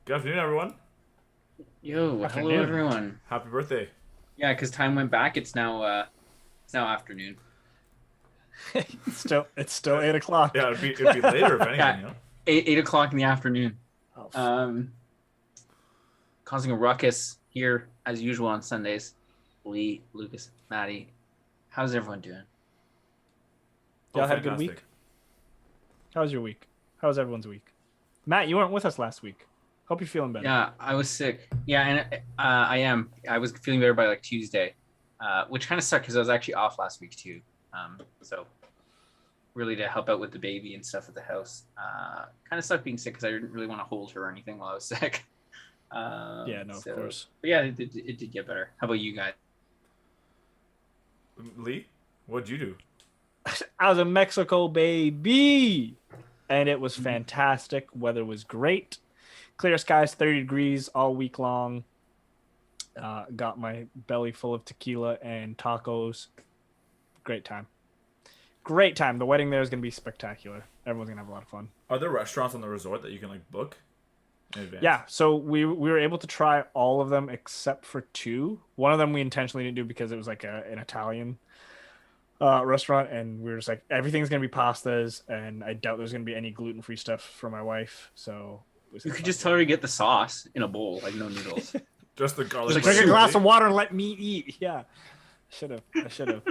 Good afternoon, everyone. Yo, Afternoon. hello everyone. Happy birthday. Yeah, because time went back. It's now afternoon. It's still 8 o'clock. Yeah, it'd be later if anything, Yeah. you know? 8 o'clock in the afternoon. Oh, Causing a ruckus here as usual on Sundays. Lee, Lukasz, Matty, how's everyone doing? Y'all had a good week? Fantastic. How was your week? How was everyone's week? Matt, you weren't with us last week. Hope you're feeling better. Yeah, I was sick. Yeah, and I am. I was feeling better by like Tuesday, which kind of sucked because I was actually off last week too. So really to help out with the baby and stuff at the house. Kind of sucked being sick because I didn't really want to hold her or anything while I was sick. Of course. But yeah, it did get better. How about you guys? Lee, what'd you do? I was in Mexico, baby, and it was fantastic. Weather was great. Clear skies, 30 degrees all week long. Got my belly full of tequila and tacos. Great time. Great time. The wedding there is going to be spectacular. Everyone's going to have a lot of fun. Are there restaurants on the resort that you can like book in advance? Yeah, so we were able to try all of them except for two. One of them we intentionally didn't do because it was like an Italian restaurant, and we were just like, everything's going to be pastas, and I doubt there's going to be any gluten-free stuff for my wife, so... You could just tell her to get the sauce in a bowl, like no noodles. Just the garlic. Like, Drink a Shoot. glass of water and let me eat. Yeah, I should have.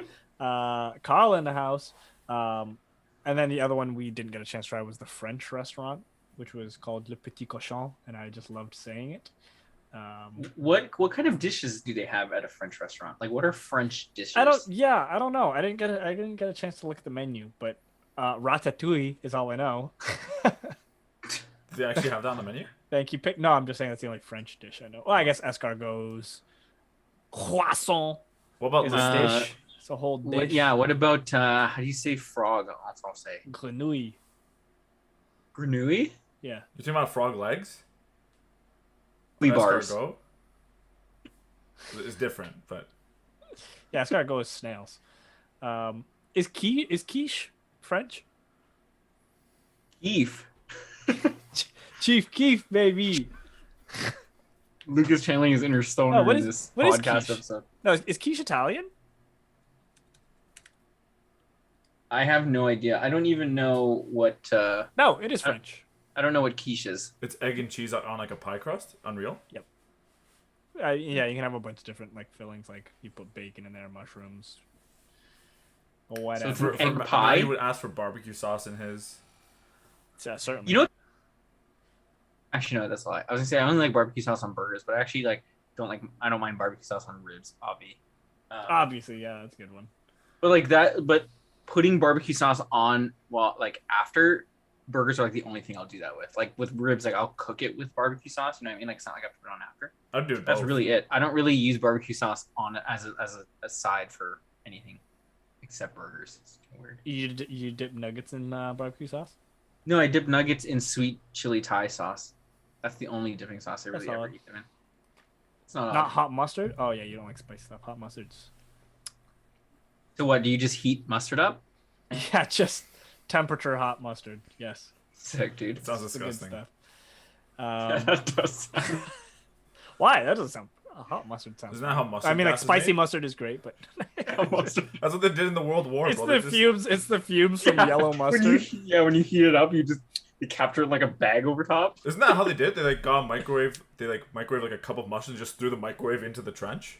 Carl in the house, and then the other one we didn't get a chance to try was the French restaurant, which was called Le Petit Cochon, and I just loved saying it. What kind of dishes do they have at a French restaurant? Like, what are French dishes? I don't know. I didn't get a chance to look at the menu, but ratatouille is all I know. Do they actually have that on the menu? Thank you. No, I'm just saying that's the only French dish I know. Well, I guess escargots, croissant What about is a Lukasz? dish. It's a whole dish. What about how do you say frog? That's what I'll say. Grenouille. Grenouille? Yeah. You're talking about frog legs? Flea bars. Escargot? It's different, but Yeah, escargot is snails. Is quiche French? Beef. Chief Keef, baby. Lucas channeling his inner stoner Oh, what in is- this what is podcast quiche? episode. No, is quiche Italian? I have no idea. I don't even know what. No, it is French. I don't know what quiche is. it's egg and cheese on like a pie crust. Unreal. Yeah, you can have a bunch of different like fillings. Like you put bacon in there, mushrooms, whatever. it's an egg Matt, pie? he would ask for barbecue sauce in his. Yeah, certainly. You know. Actually, no, that's a lie. I was gonna say I only like barbecue sauce on burgers, but I actually don't like. I don't mind barbecue sauce on ribs, Obviously, yeah, that's a good one. But like that, but putting barbecue sauce on after burgers are like the only thing I'll do that with. Like with ribs, like I'll cook it with barbecue sauce. You know what I mean? Like it's not like I put it on after. I'd do it. That's both. really it. I don't really use barbecue sauce on it as a side for anything except burgers. It's weird. You dip nuggets in barbecue sauce? No, I dip nuggets in sweet chili Thai sauce. That's the only dipping sauce I really That's ever odd. eat them in. It's not Not odd. hot mustard? Oh yeah, you don't like spicy stuff. Hot mustard's So what? Do you just heat mustard up? yeah, just temperature hot mustard. Yes, Sick, dude. It sounds it's the good disgusting. stuff. That does sound- Why? That doesn't sound. Hot mustard sounds. Isn't that how mustard I mean, like gas is spicy made? mustard is great, but mustard. That's what they did in the World War. it's bro. the They just- fumes. It's the fumes from Yeah, yellow mustard. When you heat it up, you capture it in like a bag over top. Isn't that how they did? They like got a microwave. They like microwave like a cup of mushrooms, just threw the microwave into the trench.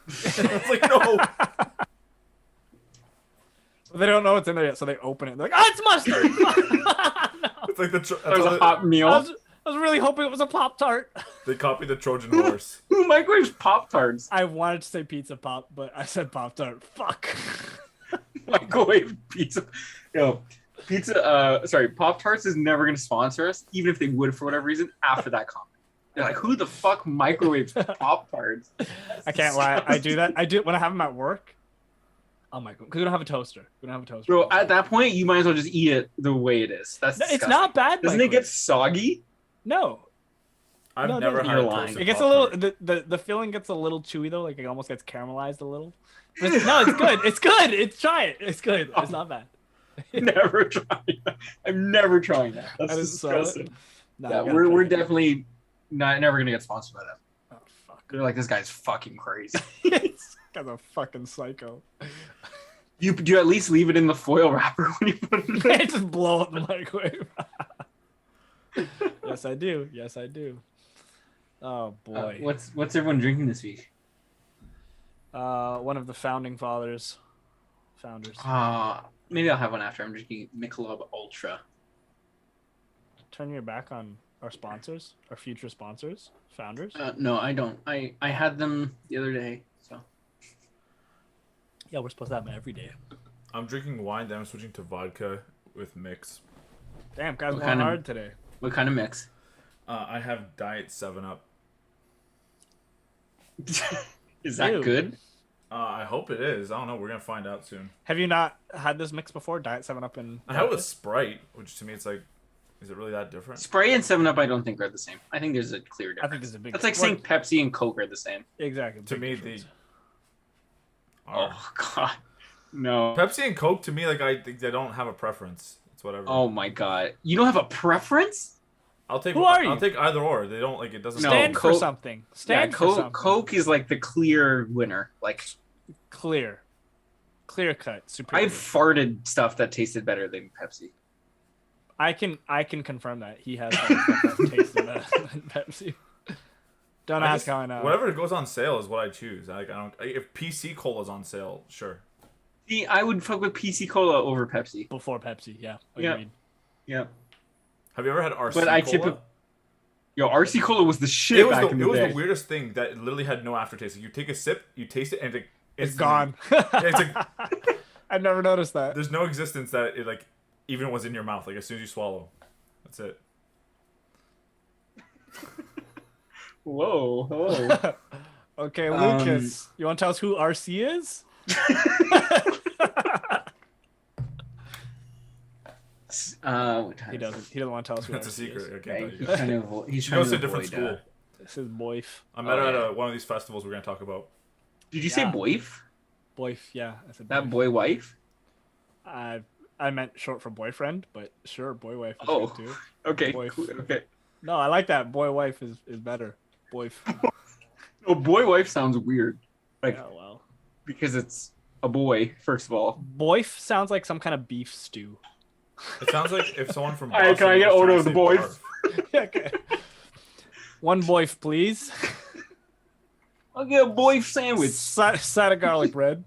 It's like no. They don't know what's in there yet, so they open it. They're like, oh, it's mustard. No. It's like the. There's a hot meal. I was really hoping it was a Pop Tart. They copied the Trojan horse. Who microwaves Pop-Tarts? I wanted to say pizza pop, but I said Pop Tart. Fuck. Microwave pizza. Pop-Tarts is never going to sponsor us, even if they would for whatever reason, after that comment. They're like, who the fuck microwaves Pop-Tarts? I can't lie. I do that. I do when I have them at work. I'll microwave because we don't have a toaster. Bro, at that point, you might as well just eat it the way it is. That's No, it's disgusting. not bad. Doesn't it microwave. get soggy? No, I've No, never you're had a lying. toasted it gets a Pop-Tart. little. The filling gets a little chewy though. Like it almost gets caramelized a little. But no, it's good. It's good. Try it. It's good. It's not bad. Never trying that. I'm never trying that. That's That is so- disgusting. No, Yeah, you gotta we're try it. definitely never gonna get sponsored by them. Oh fuck. They're like, this guy's fucking crazy. This guy's a fucking psycho. Do you at least leave it in the foil wrapper when you put it in? They just blow up the microwave. Yes, I do. Yes, I do. Oh boy. What's everyone drinking this week? One of the founders. Maybe I'll have one after. I'm drinking Michelob Ultra. Turn your back on our sponsors, our future sponsors, founders. No, I don't. I had them the other day. So Yeah, we're supposed to have them every day. I'm drinking wine, then I'm switching to vodka with mix. Damn, guys, What going kind of- hard today. what kind of mix? I have Diet 7-Up. Is that Ew. good? I hope it is. I don't know. We're gonna find out soon. Have you not had this mix before? Diet 7-Up and I had it with Sprite, which to me it's like, is it really that different? Sprite and 7-Up I don't think are the same. I think there's a clear I difference. think there's a big. That's like saying Pepsi and Coke are the same. exactly. To big me, difference. Oh god. No. Pepsi and Coke to me, like I think they don't have a preference. It's whatever. Oh my god. You don't have a preference? I'll take. Who are you? I'll take either or. They don't like it. Doesn't. No, stand for Coke- something. Yeah, Stand for something. Coke is like the clear winner. Like Clear cut. Superior. I've farted stuff that tasted better than Pepsi. I can confirm that he has tasted better than Pepsi. Don't ask how I know. Whatever goes on sale is what I choose. Like I don't. If PC Cola's on sale, sure. See, I would fuck with PC Cola over Pepsi. Before Pepsi, yeah. Yeah. Agreed. Yeah. Have you ever had RC But I Cola? typically Yo, RC Cola was the shit It was back in the day. the weirdest thing that literally had no aftertaste. You take a sip, you taste it, and It's gone. It's like I've never noticed that. there's no existence that it like even was in your mouth. Like as soon as you swallow, that's it. Whoa, hello. Okay, Lucas, you want to tell us who RC is? He doesn't. He doesn't want to tell us who That's a RC secret. is. I can't Okay, tell he's you. trying to avoid. He's She trying goes to to a different avoid, school. This is Boyf. I met her yeah. at one of these festivals we're gonna talk about. Did you say Yeah. boyf? Boyf, yeah. I said That Boyf. boy wife? I meant short for boyfriend, but sure, boy wife is Oh. good too. Okay. Boyf. Cool. Okay. No, I like that. Boy wife is better. Boyf. Oh, boy wife sounds weird. Like Oh well. because it's a boy, first of all. Boyf sounds like some kind of beef stew. It sounds like if someone from Alright, Boston can I get was order trying of to the say boys? barf. Okay. One boyf, please. I'll get a boy sandwich. Side of garlic bread.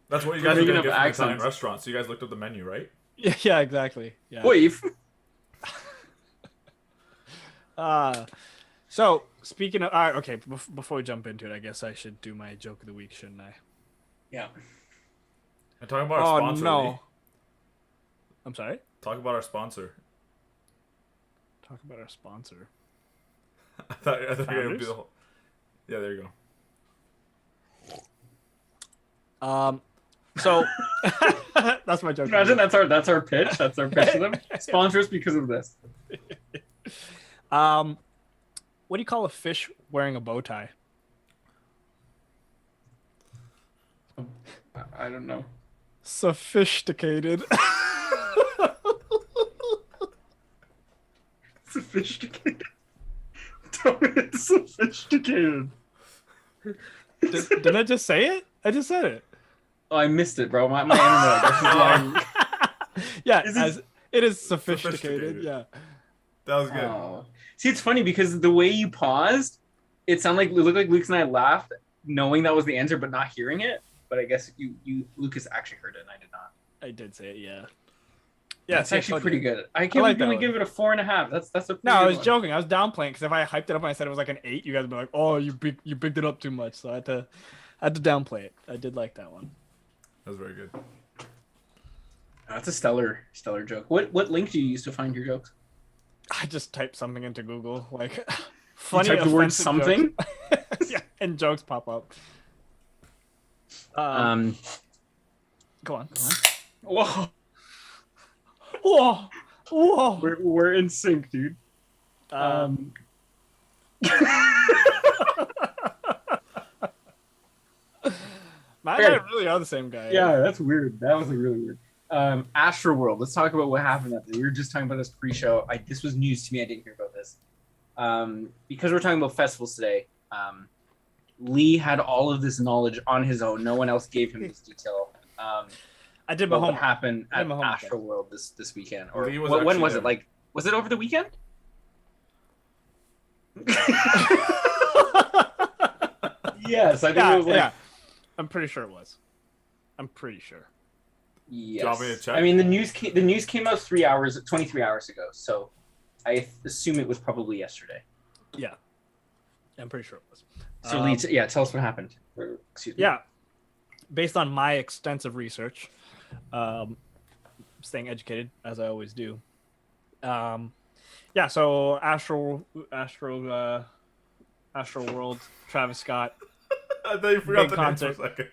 That's what you We're guys are making gonna up get from the Italian accents. restaurant. So you guys looked at the menu, right? Yeah, exactly. Yeah. Boyf. So speaking of, all right, okay. Before we jump into it, I guess I should do my joke of the week, shouldn't I? Yeah. And talk about our Oh sponsor. no. Lee. I'm sorry. Talk about our sponsor. Talk about our sponsor. I thought it would be Founders? the whole. Yeah, there you go. So that's my joke. Imagine that's our pitch. That's our pitch to them. Sponsors because of this. What do you call a fish wearing a bow tie? I don't know. Sophisticated. Sophisticated. Tell me it's sophisticated. Did I just say it? I just said it. Oh, I missed it, bro. My internet. This is lying. Yeah, Is it- it is sophisticated. Sophisticated. Yeah. That was good. Oh. See, it's funny because the way you paused, it looked like Lucas and I laughed, knowing that was the answer, but not hearing it. But I guess Lucas actually heard it, and I did not. I did say it. Yeah. Yeah, That's see, I actually told pretty you. good. I I can't like really that give it a 4.5. That's a pretty No, I good was one. joking. I was downplaying because if I hyped it up and I said it was like an 8, you guys would be like, "Oh, you bigged it up too much." So I had to downplay it. I did like that one. That was very good. That's a stellar joke. What link do you use to find your jokes? I just typed something into Google, like You funny. type the word offensive something. jokes. Yeah, and jokes pop up. Go on. Whoa, Whoa, whoa. we're in sync, dude. Man, Okay. I really are the same guy. Yeah, that's weird. That was like really weird. Astroworld. Let's talk about what happened up there. We were just talking about this pre-show. This was news to me. I didn't hear about this. because we're talking about festivals today, Lee had all of this knowledge on his own. No one else gave him this detail. I did my What homework. happened I at did my homework. Astroworld this weekend? Or Lee was when was actually it? Like, was it over the weekend? Yes, I think it was like. Yeah. I'm pretty sure it was. I'm pretty sure. Yes. Do you want me to check? I mean, the news came out 23 hours ago, so I assume it was probably yesterday. Yeah. I'm pretty sure it was. So Lee, tell us what happened. Or, excuse me. Yeah. Based on my extensive research, staying educated as I always do. Yeah. So Astroworld, Travis Scott. I thought you forgot Big the concert. name for a second.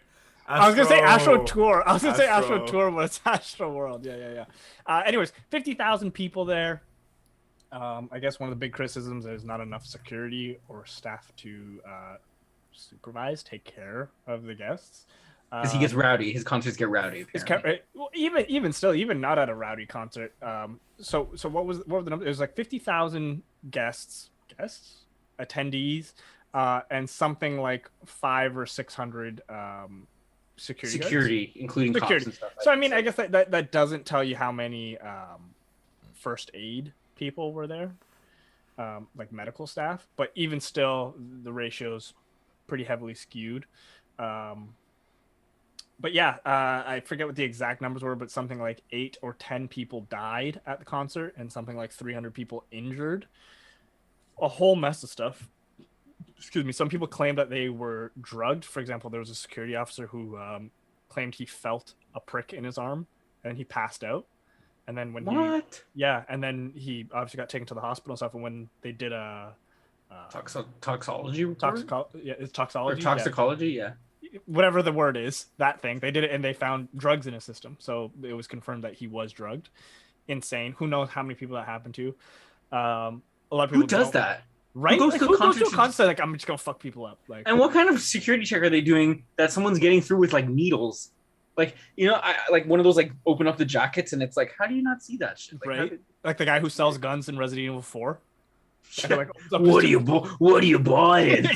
I was gonna say Astro Tour. I was gonna say Astro. Astro Tour, but it's Astro World. Yeah. Anyways, 50,000 people there. I guess one of the big criticisms is not enough security or staff to supervise, take care of the guests. Because he gets rowdy. His concerts get rowdy. Well, even still, even not at a rowdy concert. So what were the numbers? It was like 50,000 guests, attendees, and something like 500 or 600 security, including cops and stuff. So I mean, I guess that doesn't tell you how many first aid people were there, like medical staff. But even still, the ratio's pretty heavily skewed. But yeah, I forget what the exact numbers were, but something like 8 or 10 people died at the concert, and something like 300 people injured. A whole mess of stuff. Excuse me. Some people claimed that they were drugged. For example, there was a security officer who claimed he felt a prick in his arm, and he passed out. And then when and then he obviously got taken to the hospital and stuff. And when they did a toxicology report? It's toxology. Or toxicology, yeah. Whatever the word is, that thing. They did it, and they found drugs in his system. So it was confirmed that he was drugged. Insane. Who knows how many people that happened to? A lot of people. Who does that? Right? Who goes to a concert? Like, I'm just gonna fuck people up. Like, and what kind of security check are they doing that someone's getting through with like needles? Like, you know, I like one of those like open up the jackets and it's like, how do you not see that shit? Like, right? Like the guy who sells guns in Resident Evil 4. Yeah. Like, what are you buying?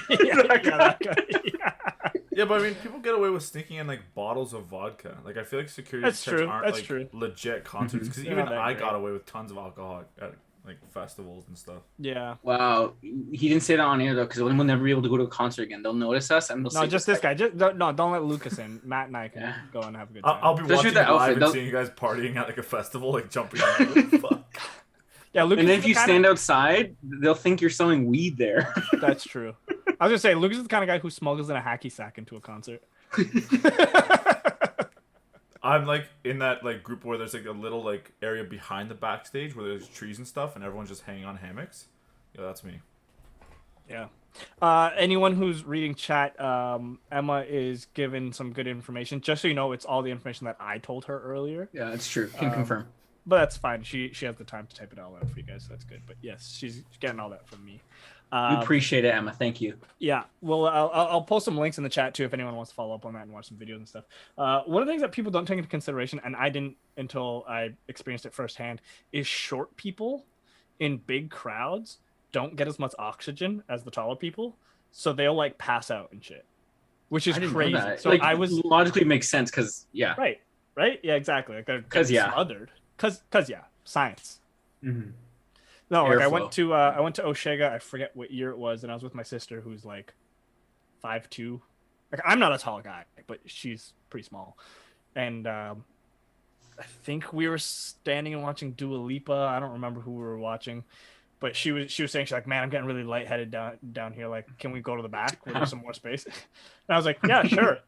Yeah, but I mean, people get away with sneaking in like bottles of vodka. Like, I feel like security checks aren't legit concerts, because even I got away with tons of alcohol at like festivals and stuff. Yeah. Wow. He didn't say that on air though, because we'll never be able to go to a concert again. They'll notice us and they'll say just this guy. Don't let Lukasz in. Matt and I can go and have a good time. I'll be watching live and seeing you guys partying at like a festival, like jumping on. Fuck. Yeah, Lukasz. And then if you stand outside, they'll think you're selling weed there. That's true. I was gonna say Lukasz is the kind of guy who smuggles in a hacky sack into a concert. I'm like in that like group where there's like a little like area behind the backstage where there's trees and stuff, and everyone's just hanging on hammocks. Yeah, that's me. Yeah. Anyone who's reading chat, Emma is given some good information. Just so you know, it's all the information that I told her earlier. Yeah, it's true. Can confirm. But that's fine. She has the time to type it all out for you guys, so that's good. But yes, she's getting all that from me. We appreciate it, Emma. Thank you. Yeah. Well, I'll post some links in the chat too if anyone wants to follow up on that and watch some videos and stuff. One of the things that people don't take into consideration, and I didn't until I experienced it firsthand, is short people in big crowds don't get as much oxygen as the taller people, so they'll like pass out and shit, which is crazy. So like, I was logically makes sense because right, yeah, exactly. Like they're smothered. Cause science. Mm-hmm. No, like I went to Oshega. I forget what year it was, and I was with my sister, who's like 5'2". Like I'm not a tall guy, but she's pretty small. And I think we were standing and watching Dua Lipa. I don't remember who we were watching, but she was saying, she's like, "Man, I'm getting really lightheaded down here. Like, can we go to the back where there's some more space?" And I was like, "Yeah, sure."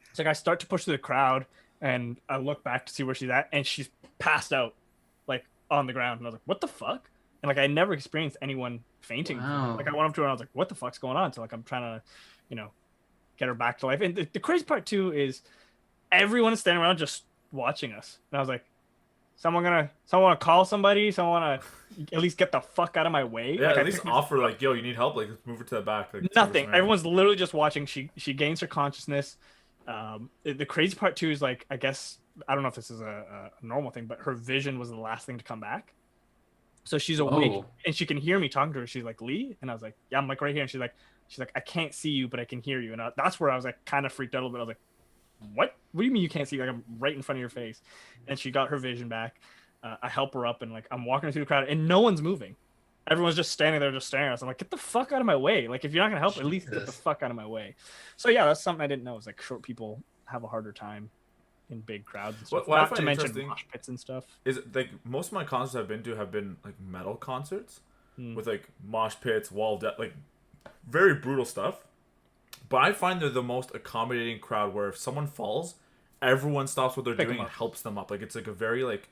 It's like I start to push through the crowd, and I look back to see where she's at, and she's passed out, like on the ground. And I was like, "What the fuck?" And like I never experienced anyone fainting. Wow. Like I went up to her and I was like, "What the fuck's going on?" So like I'm trying to, get her back to life. And the crazy part too is everyone is standing around just watching us. And I was like, someone wanna call somebody? Someone wanna at least get the fuck out of my way? Yeah, like, at least offer like, "Yo, you need help? Like, let's move her to the back." Like, nothing. Everyone's literally just watching. She gains her consciousness. The crazy part too is like, I guess I don't know if this is a normal thing, but her vision was the last thing to come back. So she's awake and she can hear me talking to her. She's like, Lee? And I was like, yeah, I'm like right here. And she's like, I can't see you, but I can hear you. And that's where I was like kind of freaked out a little bit. I was like, what do you mean you can't see? Like, I'm right in front of your face. And she got her vision back. I help her up and like I'm walking through the crowd and no one's moving. Everyone's just standing there just staring at us. I'm like, get the fuck out of my way. Like, if you're not gonna help, at least get the fuck out of my way. So yeah, that's something I didn't know. Is like short people have a harder time in big crowds and stuff. Not to mention mosh pits and stuff. Is it, like, most of my concerts I've been to have been like metal concerts with like mosh pits, wall death, like very brutal stuff. But I find they're the most accommodating crowd where if someone falls, everyone stops what they're doing and helps them up. Like, it's like a very like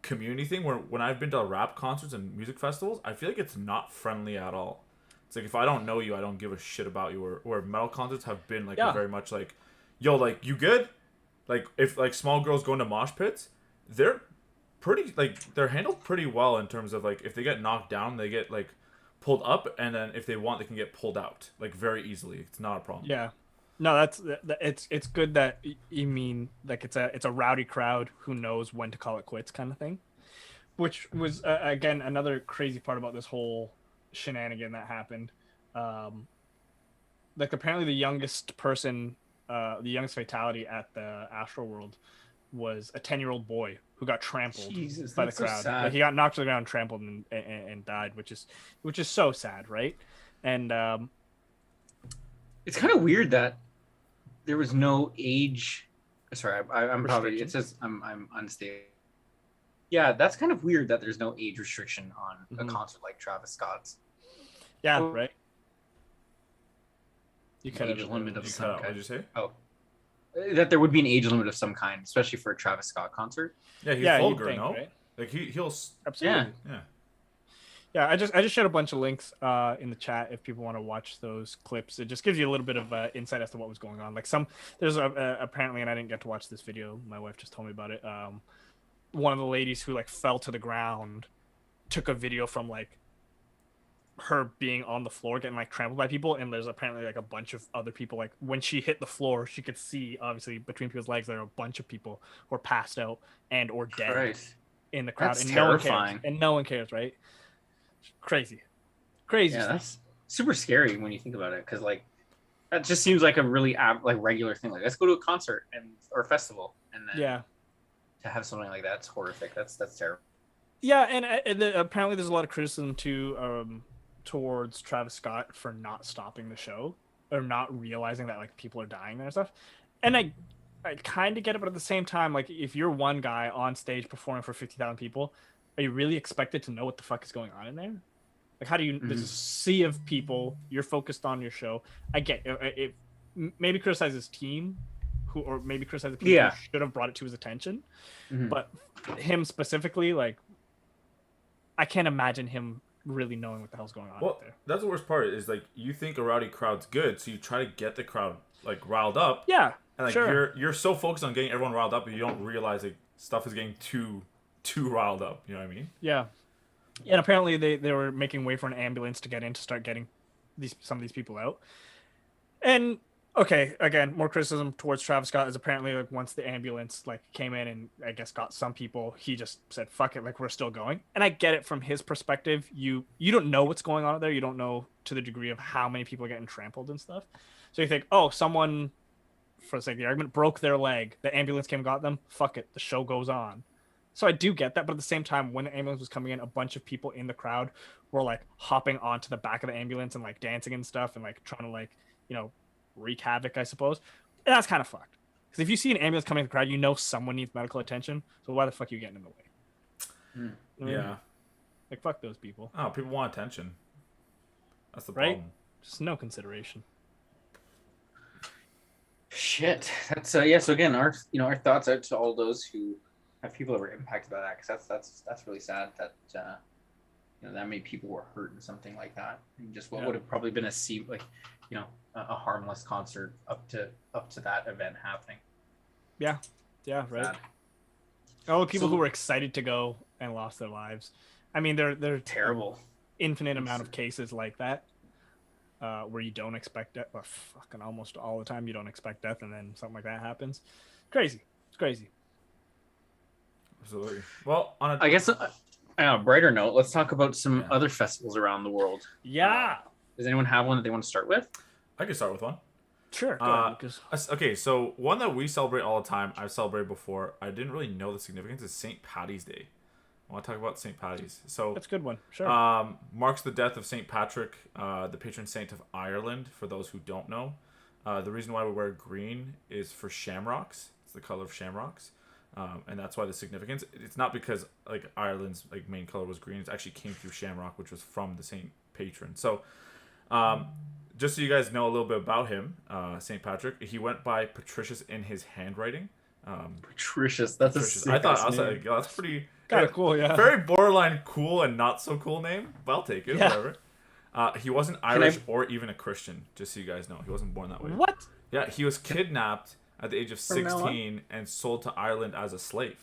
community thing where when I've been to rap concerts and music festivals, I feel like it's not friendly at all. It's like, if I don't know you, I don't give a shit about you. Or metal concerts have been like very much like, yo, like, you good? Like, if like small girls go into mosh pits, they're pretty like, they're handled pretty well in terms of like, if they get knocked down, they get like pulled up, and then if they want, they can get pulled out like very easily. It's not a problem. Yeah. No, it's good that you mean like it's a rowdy crowd who knows when to call it quits kind of thing, which was again another crazy part about this whole shenanigan that happened. Like, apparently the youngest person, the youngest fatality at the Astroworld was a 10-year-old boy who got trampled by the crowd. So like, he got knocked to the ground, trampled, and died, which is so sad, right? And it's kind of weird that there was no age. Sorry, I'm probably. It says I'm unstable. Yeah, that's kind of weird that there's no age restriction on a concert like Travis Scott's. Yeah, right. You kind of limit of some kind. What did you say? Oh, that there would be an age limit of some kind, especially for a Travis Scott concert. Yeah, he's vulgar, no? Right? Like he'll absolutely. Yeah. Yeah, I just shared a bunch of links in the chat if people want to watch those clips. It just gives you a little bit of insight as to what was going on. Like, there's apparently, and I didn't get to watch this video. My wife just told me about it. One of the ladies who like fell to the ground took a video from like her being on the floor getting like trampled by people, and there's apparently like a bunch of other people. Like, when she hit the floor, she could see obviously between people's legs there are a bunch of people who are passed out and or dead in the crowd. That's and terrifying. No one cares, right? Crazy yeah, stuff. That's super scary when you think about it, because like that just seems like a really like regular thing. Like, let's go to a concert or festival, and then to have something like that's horrific. That's terrible. Yeah, and apparently there's a lot of criticism too towards Travis Scott for not stopping the show or not realizing that like people are dying there and stuff. And I kind of get it, but at the same time, like, if you're one guy on stage performing for 50,000 people, are you really expected to know what the fuck is going on in there? Like, how do you? There's a sea of people. You're focused on your show. I get it. Maybe criticize his team, or maybe criticize the people who should have brought it to his attention. But him specifically, like, I can't imagine him really knowing what the hell's going on out there. That's the worst part. Is like, you think a rowdy crowd's good, so you try to get the crowd like riled up. Yeah, and like you're so focused on getting everyone riled up, you don't realize like stuff is getting too riled up. You know what I mean? Yeah. And apparently they were making way for an ambulance to get in to start getting some of these people out. And okay, again, more criticism towards Travis Scott is apparently like once the ambulance like came in and I guess got some people, he just said fuck it, like, we're still going. And I get it from his perspective. You don't know what's going on out there. You don't know to the degree of how many people are getting trampled and stuff. So you think, oh, someone, for the sake of the argument, broke their leg. The ambulance came and got them. Fuck it, the show goes on. So I do get that, but at the same time, when the ambulance was coming in, a bunch of people in the crowd were like hopping onto the back of the ambulance and like dancing and stuff and like trying to like, you know, wreak havoc, I suppose. And that's kind of fucked. Because if you see an ambulance coming in the crowd, you know someone needs medical attention. So why the fuck are you getting in the way? Yeah. Like, fuck those people. Oh, people want attention. That's the right? problem. Just no consideration. Shit. That's so again, our thoughts out to all those who have people that were impacted by that, because that's really sad that that many people were hurt in something like that, and just what would have probably been a harmless concert up to that event happening. Yeah, right. Sad. All the people who were excited to go and lost their lives. I mean, they're terrible. Infinite amount of cases like that, where you don't expect death. Well, fucking almost all the time you don't expect death, and then something like that happens. Crazy. It's crazy. Absolutely. Well, I guess brighter note, let's talk about some other festivals around the world. Yeah. Does anyone have one that they want to start with? I can start with one. Sure. Go ahead, Lucas. Okay, so one that we celebrate all the time, I've celebrated before, I didn't really know the significance, is St. Patty's Day. I want to talk about St. Patty's. So that's a good one. Sure. Marks the death of St. Patrick, the patron saint of Ireland, for those who don't know. The reason why we wear green is for shamrocks. It's the color of shamrocks. And that's why the significance. It's not because like Ireland's like main color was green. It actually came through shamrock, which was from the Saint patron. So, just so you guys know a little bit about him, Saint Patrick, he went by Patricius in his handwriting. Patricius, that's Patricius. a I was like, that's pretty kind of cool. Yeah. Very borderline cool and not so cool name, but I'll take it. Yeah. Whatever. He wasn't Irish or even a Christian. Just so you guys know, he wasn't born that way. What? Yeah, he was kidnapped at the age of 16 and sold to Ireland as a slave.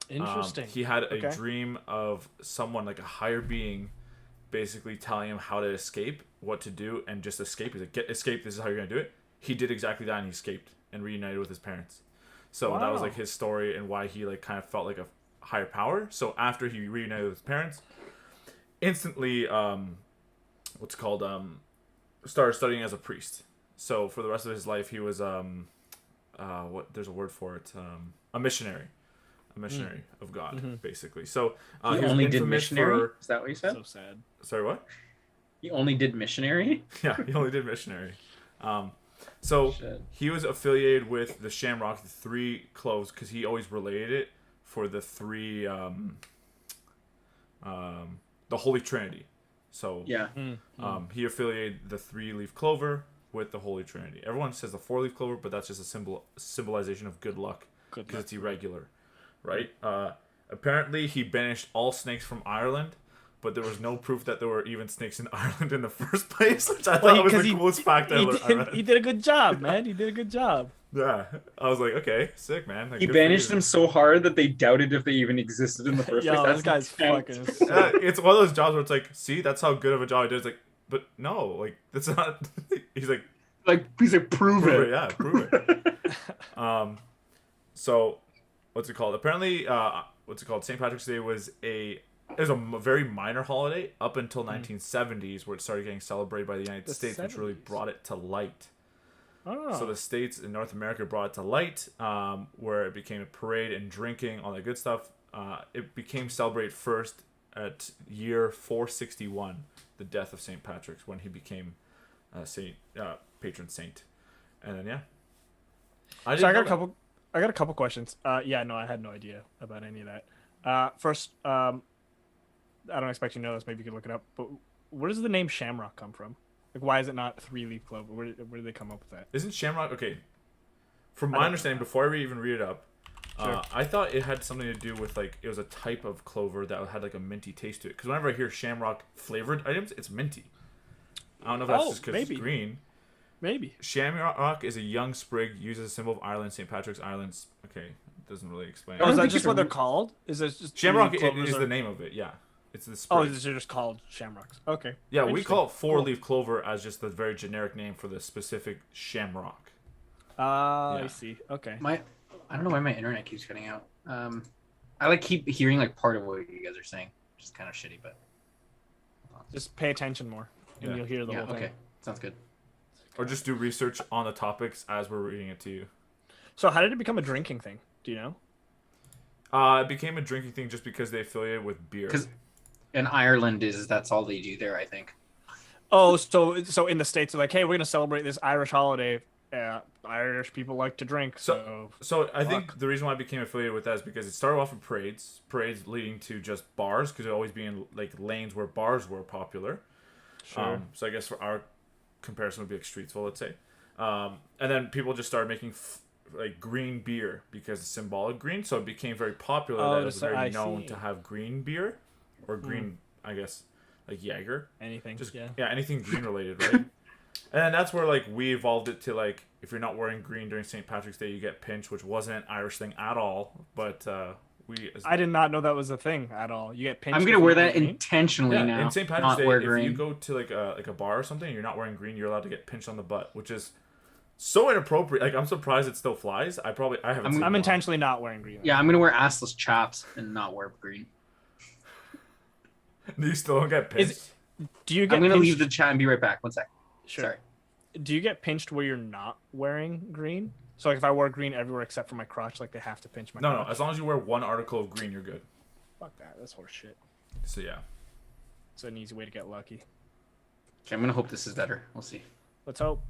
Interesting. He had a dream of someone, like a higher being, basically telling him how to escape, what to do, and just escape. He's like, escape, this is how you're going to do it. He did exactly that, and he escaped and reunited with his parents. So that was like his story and why he like kind of felt like a higher power. So after he reunited with his parents, instantly, started studying as a priest. So for the rest of his life, he was there's a word for it, a missionary of God, basically. So he only did missionary. Is that what you said? So sad. Sorry, what? He only did missionary. Yeah, he only did missionary. So he was affiliated with the Shamrock, the three cloves, because he always related it for the three, the Holy Trinity. So he affiliated the 3-leaf clover with the Holy Trinity. Everyone says the 4-leaf clover, but that's just a symbolization of good luck because it's irregular, right? Apparently, he banished all snakes from Ireland, but there was no proof that there were even snakes in Ireland in the first place, which I thought was the coolest fact I read. He did a good job, man. He did a good job. Yeah, I was like, okay, sick, man. Like, he banished them so hard that they doubted if they even existed in the first place. This guy's fucking. It's one of those jobs where it's like, see, that's how good of a job he did. It's like, but no, like that's not. He's like, prove it. Yeah, prove it. So, what's it called? Apparently, St. Patrick's Day was a very minor holiday up until 1970s, where it started getting celebrated by the United States, 70s. Which really brought it to light. So the states in North America brought it to light, where it became a parade and drinking, all that good stuff. It became celebrated first at year 461, the death of St. Patrick's, when he became patron saint. And then I got a couple questions. I had no idea about any of that. First, I don't expect you to know this. Maybe you could look it up. But where does the name Shamrock come from? Like, why is it not 3-leaf clover? Where did they come up with that? Isn't Shamrock okay? From my understanding, before I even read it up, I thought it had something to do with like it was a type of clover that had like a minty taste to it. Because whenever I hear Shamrock flavored items, it's minty. I don't know if that's just because it's green. Maybe. Shamrock is a young sprig used as a symbol of Ireland, St. Patrick's Islands. Okay, it doesn't really explain. Oh, is that just what they're called? Is it just Shamrock is the name of it? Yeah, it's the sprig. Oh, they're just called shamrocks. Okay. Yeah, we call it 4-leaf clover as just the very generic name for the specific shamrock. I see. Okay. I don't know why my internet keeps cutting out. I keep hearing part of what you guys are saying, which is kind of shitty, but just pay attention more, and you'll hear the whole thing. Okay, sounds good. Or just do research on the topics as we're reading it to you. So how did it become a drinking thing? Do you know? It became a drinking thing just because they affiliated with beer. Because in Ireland that's all they do there, I think. Oh, so in the States they're like, hey, we're gonna celebrate this Irish holiday. Irish people like to drink. So I think the reason why I became affiliated with that is because it started off with parades leading to just bars, because it always be in lanes where bars were popular. Sure. So I guess for our comparison would be Streetsville, let's say. And then people just started making green beer because it's symbolic green, so it became very popular that it was very known to have green beer or green, I guess, like Jaeger. Anything. Anything green related, right? And that's where we evolved it to if you're not wearing green during St. Patrick's Day, you get pinched, which wasn't an Irish thing at all. But I did not know that was a thing at all. You get pinched. I'm gonna wear that intentionally now. In St. Patrick's Day, if you go to a bar or something, and you're not wearing green, you're allowed to get pinched on the butt, which is so inappropriate. I'm surprised it still flies. I haven't. I'm intentionally not wearing green. Yeah, I'm gonna wear assless chaps and not wear green. You still don't get pinched? Do you get I'm going to pinched? leave the chat and be right back. 1 sec. Sure. Sorry. Do you get pinched where you're not wearing green? So like if I wear green everywhere except for my crotch, like they have to pinch my crotch? No. As long as you wear one article of green, you're good. Fuck that. That's horse shit. So yeah. It's an easy way to get lucky. Okay, I'm going to hope this is better. We'll see. Let's hope.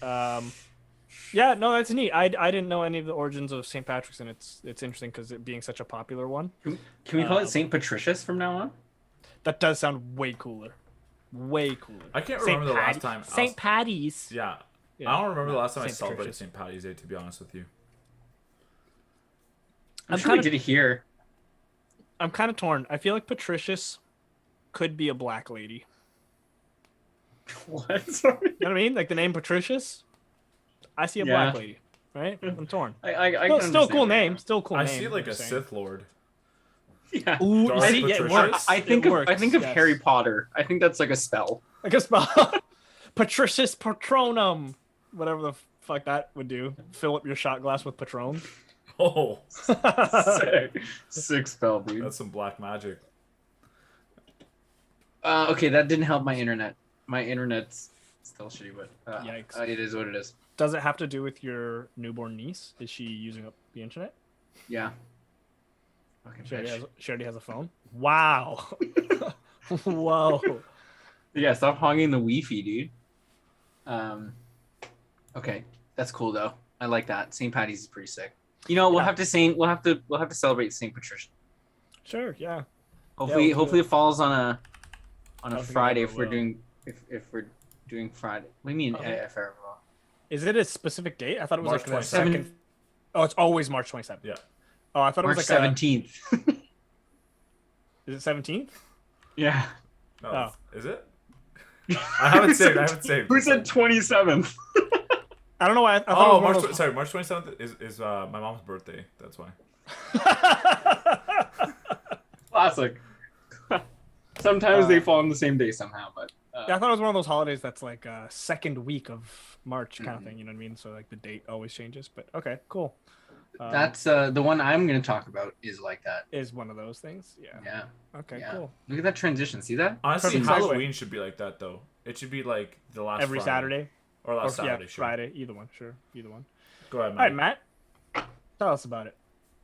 Yeah, no, that's neat. I didn't know any of the origins of St. Patrick's, and it's interesting because it being such a popular one. Can we call it St. Patricius from now on? That does sound way cooler. Way cooler. I can't remember the last time. St. Patty's. Yeah. Yeah. I don't remember the last time I St. celebrated Patricius. St. Patty's Day, to be honest with you. I'm sure we did it here. I'm kind of torn. I feel like Patricius could be a black lady. What? Sorry. You know what I mean? Like the name Patricius. I see a black lady, right? I'm torn. Still a cool name. Still a cool name. I see like a Sith Lord. Yeah. Ooh, Darth see, yeah, it works. I think of yes. Harry Potter. I think that's like a spell. Like a spell. Patricius Patronum. Whatever the fuck that would do. Fill up your shot glass with Patron. Oh. Sick spell, dude. That's some black magic. Okay, that didn't help my internet. My internet's still shitty, but Yikes. It is what it is. Does it have to do with your newborn niece? Is she using up the internet? Yeah. Okay, She already has a phone? Wow. Whoa. Yeah, stop hogging the Wi-Fi, dude. Okay, that's cool though. I like that. St. Patty's is pretty sick. You know, we'll have to celebrate St. Patricia. Sure, yeah. Hopefully, we'll it falls on a Friday if we're doing Friday. What do you mean? If ever? Is it a specific date? I thought it was March like the second. Oh, it's always March 27th. Yeah. Oh, I thought it March was like 17th. Is it 17th? Yeah. Oh. Is it? I haven't saved. Who said 27th? I don't know why. I thought March 27th is my mom's birthday. That's why. Classic. Sometimes they fall on the same day somehow, but yeah, I thought it was one of those holidays that's like second week of March kind of thing. You know what I mean? So like the date always changes. But okay, cool. That's the one I'm going to talk about is like that. Is one of those things. Yeah. Yeah. Okay, yeah. cool. Look at that transition. See that? Honestly, Perfect segue. Halloween should be like that though. It should be like the last Every Friday. Saturday. Or last Saturday, yeah, sure. Friday, either one, sure, either one. Go ahead, All right, Matt. Tell us about it.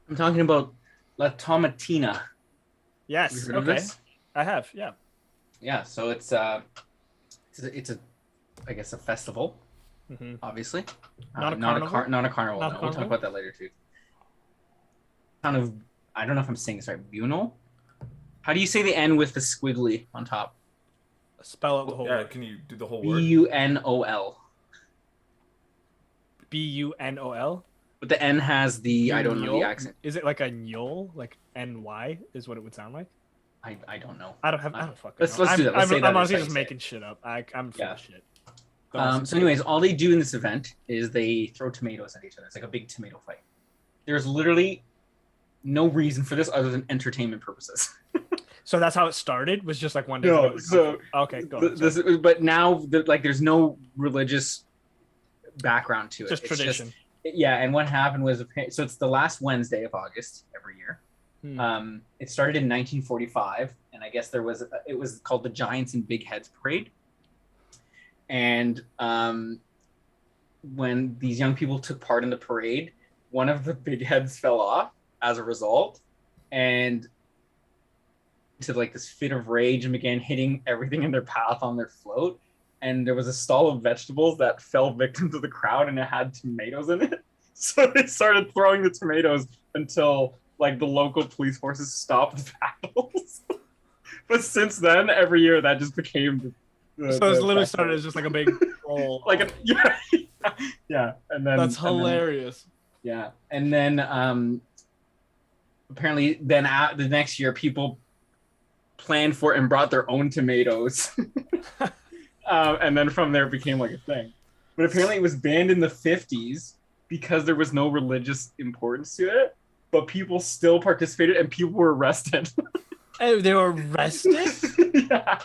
I'm talking about La Tomatina. Yes. You heard of Okay. this? I have. Yeah. Yeah. So it's a I guess a festival. Mm-hmm. Obviously. Not a not carnival. Not a carnival. Not No, a we'll talk carnival? about that later too. Kind of. I don't know if I'm saying this right. Bunal. How do you say the N with the squiggly on top? Spell out the whole Yeah, word. can you do the whole word? Bunol. Bunol. But the N has the I don't know the Nyol? accent. Is it like a nyol? Like NY is what it would sound like? I don't know. I don't fucking Let's know. do that. Let's say that I'm is honestly how you just say making shit up. I'm full Yeah. of shit. So anyways, all they do in this event is they throw tomatoes at each other. It's like a big tomato fight. There's literally no reason for this other than entertainment purposes. So that's how it started. Was just like one day. No, so okay, go on. But now, there's no religious background to it. Just It's tradition. Yeah, and what happened was, so it's the last Wednesday of August every year. It started in 1945, and I guess it was called the Giants and Big Heads Parade. And when these young people took part in the parade, one of the big heads fell off as a result, and to like this fit of rage and began hitting everything in their path on their float. And there was a stall of vegetables that fell victim to the crowd, and it had tomatoes in it. So they started throwing the tomatoes until like the local police forces stopped the battles. But since then, every year that just became so it's literally started as just like a big roll. Yeah. And then that's hilarious. And then apparently then the next year people planned for it and brought their own tomatoes. And then from there it became like a thing. But apparently it was banned in the 50s because there was no religious importance to it, but people still participated and people were arrested. Oh, they were arrested? Yeah.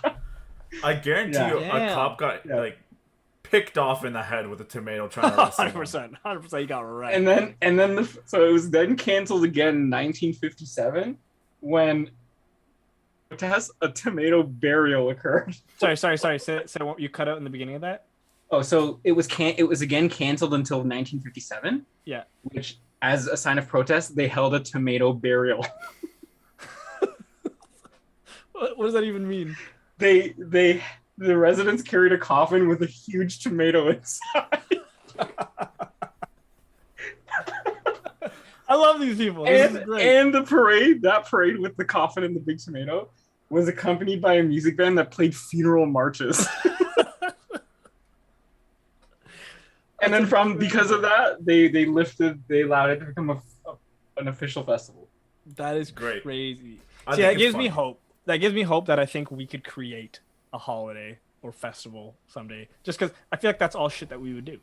I guarantee you a cop got like picked off in the head with a tomato trying to arrest him. 100% you got right. And then so it was then canceled again in 1957 when protest, a tomato burial occurred. Sorry. Say what you cut out in the beginning of that. Oh, so it was again canceled until 1957. Yeah. Which, as a sign of protest, they held a tomato burial. What does that even mean? The residents carried a coffin with a huge tomato inside. I love these people. And the parade with the coffin and the big tomato was accompanied by a music band that played funeral marches. And then because of that, they allowed it to become an official festival. That is great. Crazy. See, that gives me hope. That gives me hope that I think we could create a holiday or festival someday. Just because I feel like that's all shit that we would do.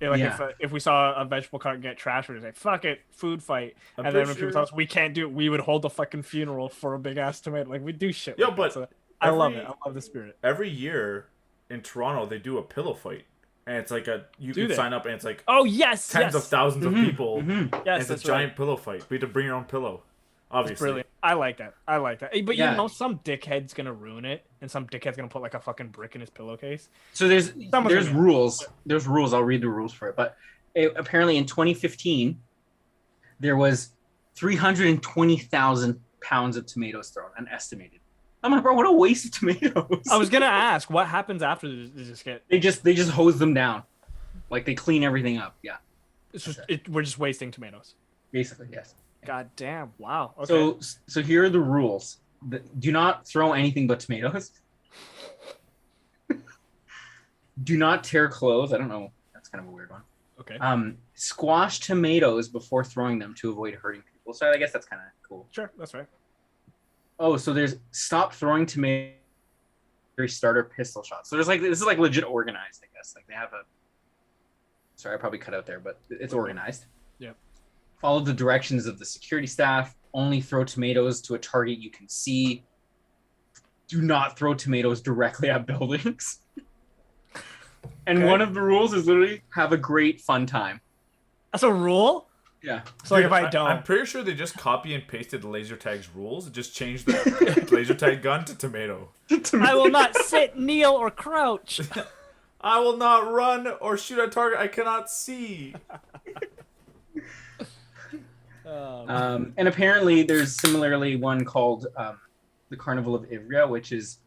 If we saw a vegetable cart get trashed, we'd say, fuck it, food fight. And then when people tell us we can't do it, we would hold a fucking funeral for a big ass tomato. Like, we do shit. Yo, but so I love it. I love the spirit. Every year in Toronto, they do a pillow fight. And it's like you can sign up and it's like tens of thousands of people. Mm-hmm. Yes, and it's a giant pillow fight. We have to bring your own pillow. Obviously. It's brilliant. I like that. But you know, some dickhead's gonna ruin it, and some dickhead's gonna put like a fucking brick in his pillowcase. So there's rules. There's rules. I'll read the rules for it. But apparently in 2015, there was 320,000 pounds of tomatoes thrown, estimated. I'm like, bro, what a waste of tomatoes. I was gonna ask, what happens after they just get? They just hose them down, like they clean everything up. Yeah. We're just wasting tomatoes. Basically, yes. God damn! Wow. Okay. So here are the rules. Do not throw anything but tomatoes. Do not tear clothes. I don't know. That's kind of a weird one. Okay. Squash tomatoes before throwing them to avoid hurting people. So I guess that's kind of cool. Sure, that's right. Oh, so there's stop throwing tomato starter pistol shots. So this is like legit organized, I guess. Like they have a. Sorry, I probably cut out there, but it's organized. Yeah. Follow the directions of the security staff. Only throw tomatoes to a target you can see. Do not throw tomatoes directly at buildings. And one of the rules is literally have a great fun time. That's a rule? Yeah. So like if I don't. I'm pretty sure they just copy and pasted laser tag's rules. Just changed the laser tag gun to tomato. I will not sit, kneel, or crouch. I will not run or shoot at target I cannot see. And apparently there's similarly one called the Carnival of Ivrea, which is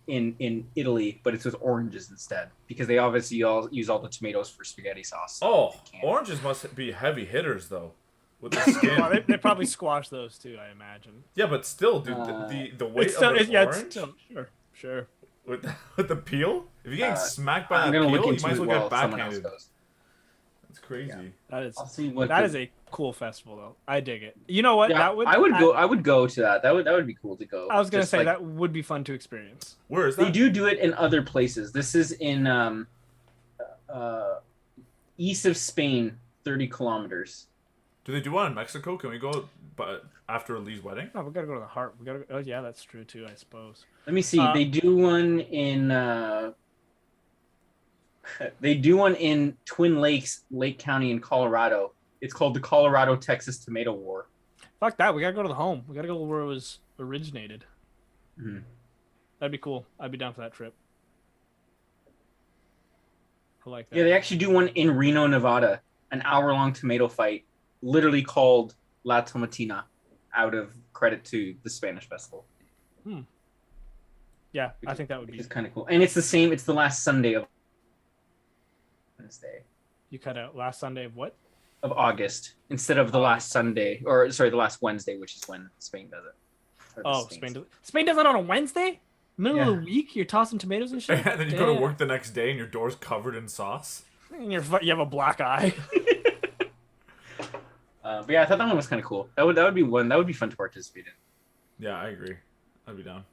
in Italy, but it's with oranges instead, because they obviously all use all the tomatoes for spaghetti sauce. Oh, oranges must be heavy hitters though, with the skin. Well, they probably squash those too, I imagine. Yeah, but still, dude, the weight of an orange. Sure. With the peel, if you're getting smacked by that peel, you might as well get backhanded. That's crazy. Yeah. That that is a cool festival though. I dig it. You know what? Yeah, I would go to that. That would be cool to go. I was gonna say that would be fun to experience. Where is that? They do it in other places. This is in east of Spain, 30 kilometers. Do they do one in Mexico? Can we go after Lee's wedding? No, we gotta go to the heart. Oh yeah, that's true too, I suppose. Let me see. They do one in Twin Lakes, Lake County in Colorado. It's called the Colorado-Texas Tomato War. Fuck that. We gotta go to the home. We gotta go where it was originated. Mm-hmm. That'd be cool. I'd be down for that trip. I like that. Yeah, they actually do one in Reno, Nevada. An hour-long tomato fight, literally called La Tomatina, out of credit to the Spanish festival. Yeah, I think that would be. It's kind of cool. And it's the same. It's the last Sunday of Wednesday. You cut out last Sunday of what? Of August, instead of the last Sunday, or sorry, the last Wednesday, which is when Spain does it. Oh, Spain does it on a Wednesday? Middle of the week? You're tossing tomatoes and shit? And then you go to work the next day and your door's covered in sauce? And you have a black eye. But yeah, I thought that one was kind of cool. That would be one. That would be fun to participate in. Yeah, I agree. I'd be down.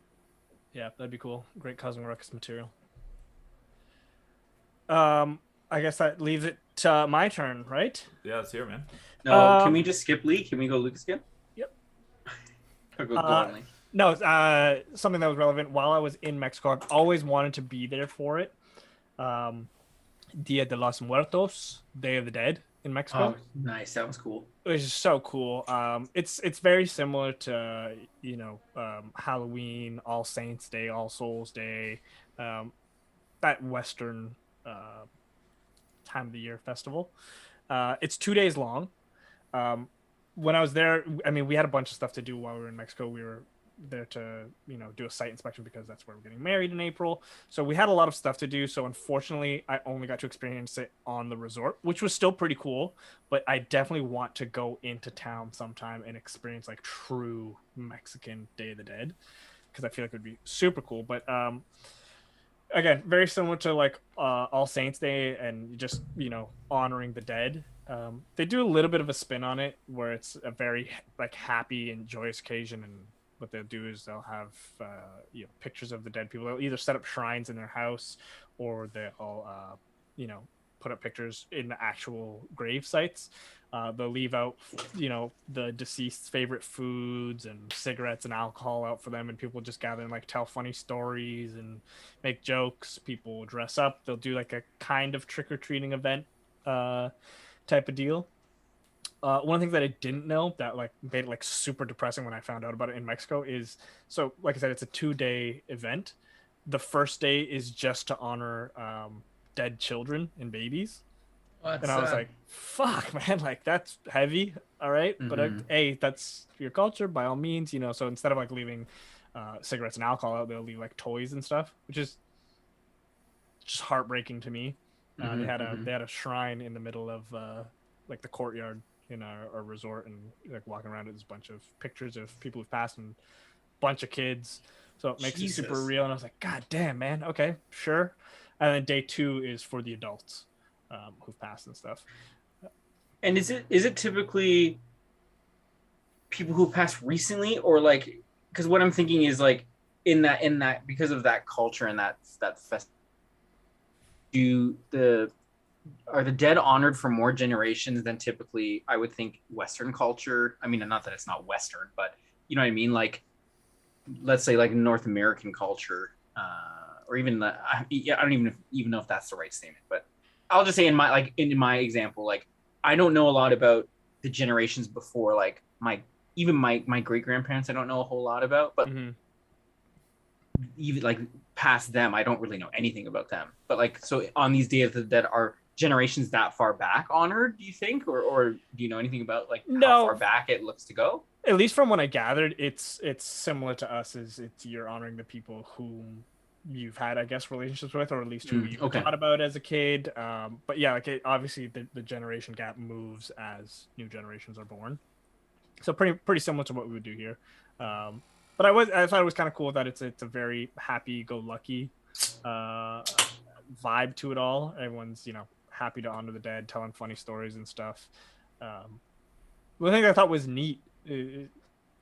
Yeah, that'd be cool. Great Cousin Ruckus material. I guess that leaves it to my turn, right? Yeah, it's here, man. No, can we just skip Lee? Can we go Lukasz again? Yep. No, something that was relevant while I was in Mexico. I've always wanted to be there for it. Dia de los Muertos, Day of the Dead in Mexico. Oh, nice. That was cool. Which is so cool. It's very similar to Halloween, All Saints Day, All Souls Day, that Western time of the year festival. It's 2 days long. When I was there, I mean, we had a bunch of stuff to do while we were in Mexico. We were there to do a site inspection because that's where we're getting married in April, so we had a lot of stuff to do. So unfortunately I only got to experience it on the resort, which was still pretty cool, but I definitely want to go into town sometime and experience like true Mexican Day of the Dead, because I feel like it would be super cool. But again, very similar to like All Saints Day and just honoring the dead. They do a little bit of a spin on it where it's a very like happy and joyous occasion, and what they'll do is they'll have pictures of the dead people. They'll either set up shrines in their house, or they'll put up pictures in the actual grave sites. They'll leave out the deceased's favorite foods and cigarettes and alcohol out for them, and people just gather and like tell funny stories and make jokes. People dress up. They'll do like a kind of trick-or-treating event type of deal. One of the things that I didn't know that like made it like super depressing when I found out about it in Mexico is, so like I said, it's a 2-day event. The first day is just to honor dead children and babies. And I was like, fuck, man, like that's heavy. All right. Mm-hmm. But hey, that's your culture by all means, so instead of like leaving cigarettes and alcohol out, they'll leave like toys and stuff, which is just heartbreaking to me. They had a shrine in the middle of like the courtyard in our resort, and like walking around, there's a bunch of pictures of people who've passed and a bunch of kids, so it makes it super real. And I was like, god damn, man, okay, sure. And then day 2 is for the adults who've passed and stuff. And is it typically people who passed recently, or like, because what I'm thinking is like in that because of that culture and that fest, are the dead honored for more generations than typically, I would think, Western culture? I mean, not that it's not Western, but you know what I mean? Like, let's say like North American culture, or even I don't even know if that's the right statement, but I'll just say in my example, like, I don't know a lot about the generations before, like my great grandparents, I don't know a whole lot about, but even like past them, I don't really know anything about them. But like, so on these Day of the Dead, are generations that far back honored, do you think, or do you know anything about like how far back it looks to go? At least from what I gathered, it's similar to us. You're honoring the people whom you've had, I guess, relationships with, or at least who you thought about as a kid. But yeah, like obviously the generation gap moves as new generations are born. So pretty similar to what we would do here. But I thought it was kind of cool that it's a very happy-go-lucky vibe to it all. Everyone's happy to honor the dead, telling funny stories and stuff. One thing I thought was neat, I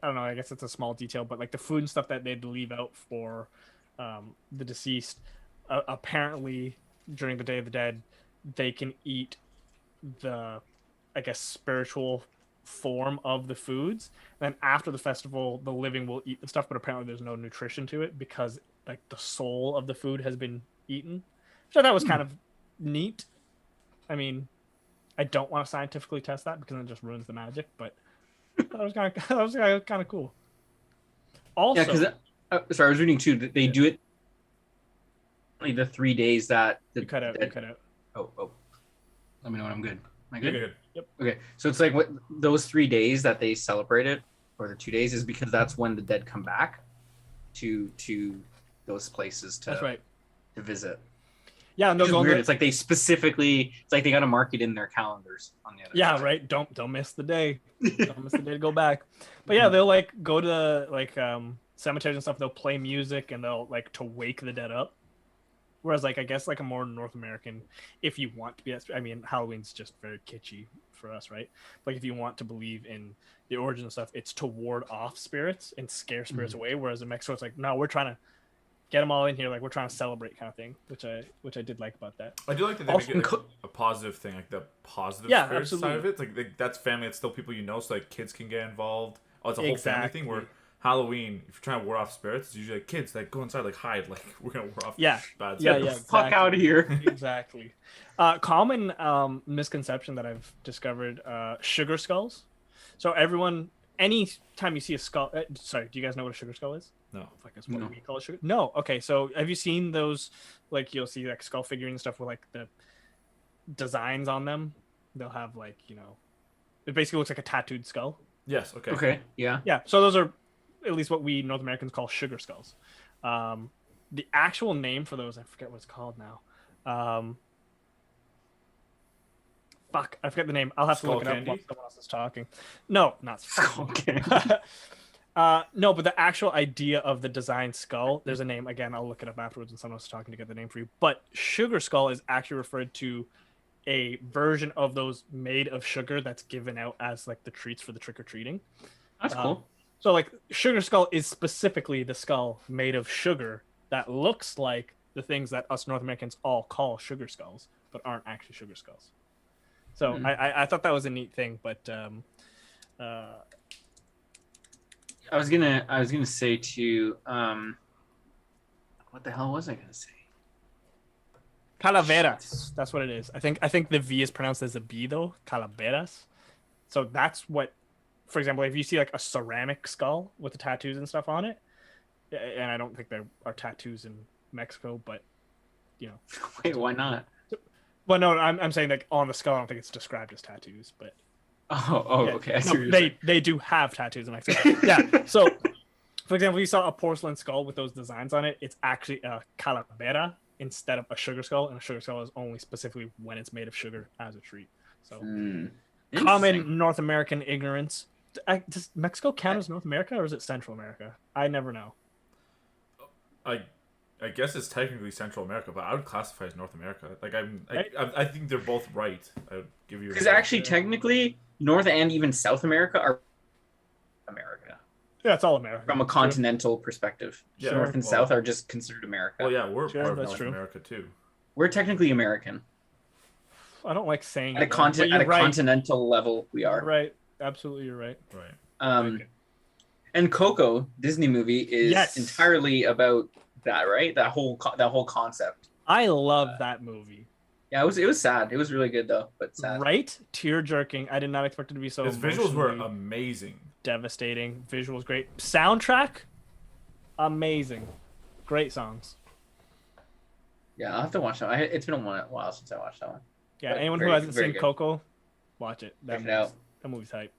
don't know, I guess it's a small detail, but like the food and stuff that they'd leave out for the deceased, apparently during the Day of the Dead, they can eat the, I guess, spiritual form of the foods. And then after the festival, the living will eat the stuff, but apparently there's no nutrition to it because like the soul of the food has been eaten. So that was kind of neat. I mean, I don't want to scientifically test that because it just ruins the magic, but that was kind of cool. Also, yeah, because sorry, I was reading too that they do it like the 3 days that you cut out. Oh, let me know when I'm good. Am I good? You're good. Yep. Okay, so it's like what those 3 days that they celebrate it, or the 2 days, is because that's when the dead come back to those places to visit. Yeah, and it's weird. It's like they specifically, it's like they got to mark it in their calendars on the other. Yeah, side. Right. Don't miss the day. Don't miss the day to go back. But yeah, they'll like go to like cemeteries and stuff. They'll play music and they'll like to wake the dead up. Whereas like I guess like a more North American, if you want to be, I mean Halloween's just very kitschy for us, right? Like if you want to believe in the origin of stuff, it's to ward off spirits and scare spirits away. Whereas in Mexico, it's like no, we're trying to get them all in here, like we're trying to celebrate kind of thing, which I did like about that. I do like that they make it like a positive thing, like the positive spirit side of it. It's like that's family. It's still people so like kids can get involved. Oh, it's a whole family thing. Where Halloween, if you're trying to ward off spirits, it's usually like kids like go inside, like hide, like we're gonna ward off bad spirits. Yeah, exactly. Fuck out of here. Exactly. Common misconception that I've discovered: sugar skulls. So everyone, anytime you see a skull, sorry, do you guys know what a sugar skull is? No. I guess what we call a sugar. No. Okay. So have you seen those? Like you'll see like skull figurines and stuff with like the designs on them. They'll have like it basically looks like a tattooed skull. Yes. Okay. Okay. Yeah. Yeah. So those are at least what we North Americans call sugar skulls. The actual name for those, I forget what it's called now. Fuck, I forget the name. I'll have to look it up while someone else is talking. No, not skull candy. No, but the actual idea of the design skull, there's a name. Again, I'll look it up afterwards when someone else is talking to get the name for you. But sugar skull is actually referred to a version of those made of sugar that's given out as like the treats for the trick-or-treating. That's cool. So like sugar skull is specifically the skull made of sugar that looks like the things that us North Americans all call sugar skulls, but aren't actually sugar skulls. So I thought that was a neat thing, but I was gonna say too. What the hell was I gonna say? Calaveras. That's what it is. I think the V is pronounced as a B though. Calaveras. So that's what. For example, if you see like a ceramic skull with the tattoos and stuff on it, and I don't think there are tattoos in Mexico, but Wait, why not? Well, no, I'm saying like on the skull. I don't think it's described as tattoos, but okay. I see they do have tattoos in Mexico. Yeah. So, for example, if you saw a porcelain skull with those designs on it, it's actually a calavera instead of a sugar skull, and a sugar skull is only specifically when it's made of sugar as a treat. So, common North American ignorance. Does Mexico count as North America or is it Central America? I never know. I guess it's technically Central America, but I would classify as North America. Like I think they're both right. I would give you because actually, technically, North and even South America are America. Yeah, it's all America from a continental perspective. Yeah, North and South are just considered America. Well, yeah, we're part of North America too. We're technically American. I don't like saying at a continental level. We are right. Absolutely, you're right. Right. And Coco, Disney movie, is entirely about that, right? That whole concept. I love that movie. Yeah, it was sad. It was really good though, but sad. Right? Tear jerking. I did not expect it to be so. His visuals were amazing. Devastating. Visuals great. Soundtrack, amazing. Great songs. Yeah, I'll have to watch that. It's been a while since I watched that one. Yeah, but anyone who hasn't seen Coco, watch it. That movie's hype.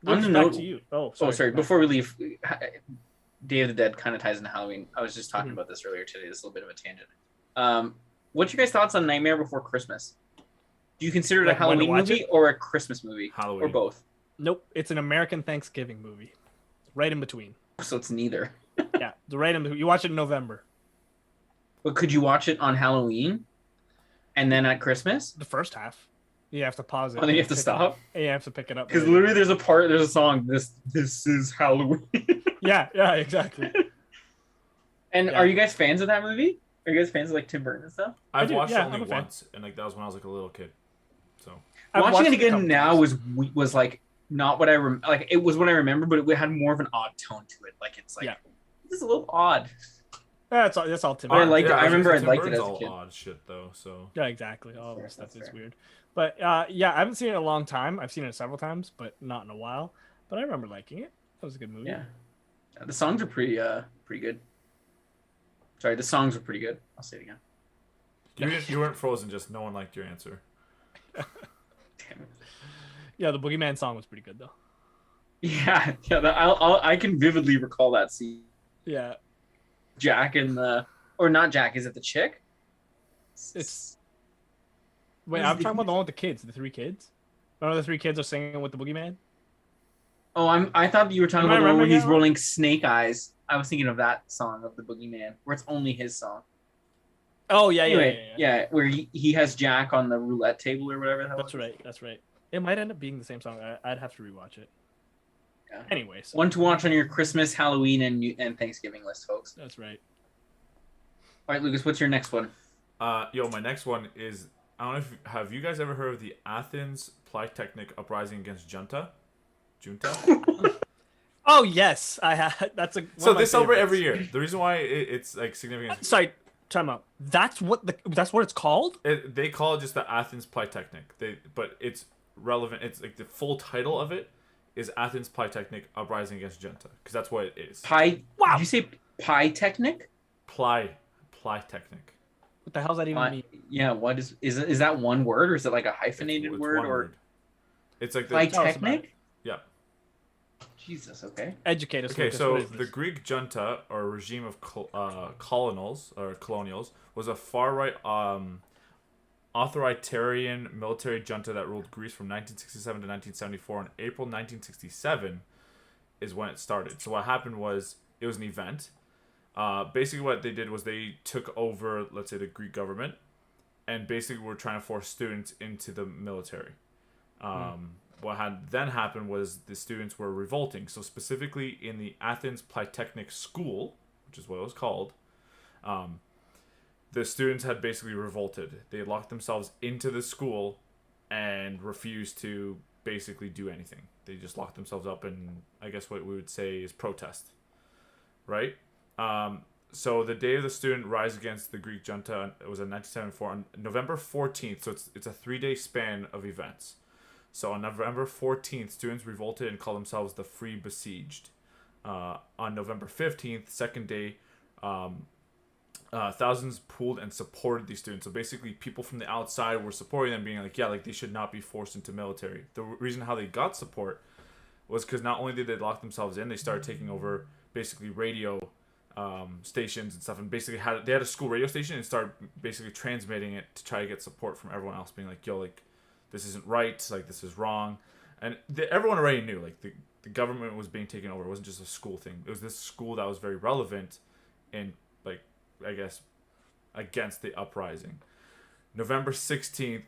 On the note, to you. Sorry. Before we leave, Day of the Dead kind of ties into Halloween. I was just talking about this earlier today. This is a little bit of a tangent. What's your guys' thoughts on Nightmare Before Christmas? Do you consider it a Halloween movie or a Christmas movie? Halloween. Or both? Nope. It's an American Thanksgiving movie. Right in between. So it's neither. Yeah, the right in between. You watch it in November. But could you watch it on Halloween and then at Christmas? The first half. You have to pause it. And then you have to stop? And you have to pick it up. Because literally there's a song, this is Halloween. yeah, exactly. And are you guys fans of that movie? Are you guys fans of like Tim Burton and stuff? I've watched it only once, and like that was when I was like a little kid. So watching it again now was like not what I like. It was what I remember, but it had more of an odd tone to it. Like it's like this is a little odd. That's all Tim. I liked it. I remember I liked it as a kid. Odd shit though. So yeah, exactly. All this stuff is weird. But I haven't seen it in a long time. I've seen it several times, but not in a while. But I remember liking it. That was a good movie. Yeah, the songs are pretty good. Sorry, the songs were pretty good. I'll say it again. You weren't frozen. Just no one liked your answer. Damn it. Yeah, the Boogeyman song was pretty good though. Yeah. I can vividly recall that scene. Yeah. Jack and or not Jack? Is it the chick? It's. Wait, I'm talking about the one with the kids, the 3 kids. One of the 3 kids are singing with the Boogeyman. Oh, I thought you were talking about the one where he's rolling snake eyes. I was thinking of that song of the Boogeyman, where it's only his song. Oh yeah, anyway, yeah. Where he has Jack on the roulette table or whatever. That's right. It might end up being the same song. I'd have to rewatch it. Yeah. Anyways, one to watch on your Christmas, Halloween, and Thanksgiving list, folks. That's right. All right, Lucas, what's your next one? My next one is, I don't know if have you guys ever heard of the Athens Polytechnic uprising against Junta? Oh yes, I have. That's a. So they celebrate every year. The reason why it's like significant. Sorry, time out. That's what it's called. They call it just the Athens Polytechnic. But it's relevant. It's like the full title of it is Athens Polytechnic Uprising Against Genta, because that's what it is. Wow. Did you say Polytechnic? Polytechnic. What the hell does that even mean? Yeah. What is that one word, or is it like a hyphenated it's word, one or? Word. It's like the Polytechnic. Yeah. Jesus. Okay. Educate us. Okay, so the Greek junta, or regime of colonials was a far-right authoritarian military junta that ruled Greece from 1967 to 1974. In April 1967 is when it started. So what happened was, it was an event. Basically what they did was they took over, let's say, the Greek government, and basically were trying to force students into the military. What had then happened was the students were revolting. So specifically in the Athens Polytechnic School, which is what it was called, the students had basically revolted. They locked themselves into the school and refused to basically do anything. They just locked themselves up and I guess what we would say is protest. Right? So the day of the student rise against the Greek junta, it was in 1974, on November 14th. So it's a 3-day span of events. So on November 14th, students revolted and called themselves the Free Besieged. On November 15th, second day, thousands pooled and supported these students. So basically, people from the outside were supporting them, being like, yeah, like they should not be forced into military. The reason how they got support was because not only did they lock themselves in, they started taking over basically radio stations and stuff, and basically they had a school radio station and started basically transmitting it to try to get support from everyone else, being like, yo, like, this isn't right, like, this is wrong. And everyone already knew, like, the government was being taken over. It wasn't just a school thing. It was this school that was very relevant in, like, I guess, against the uprising. November 16th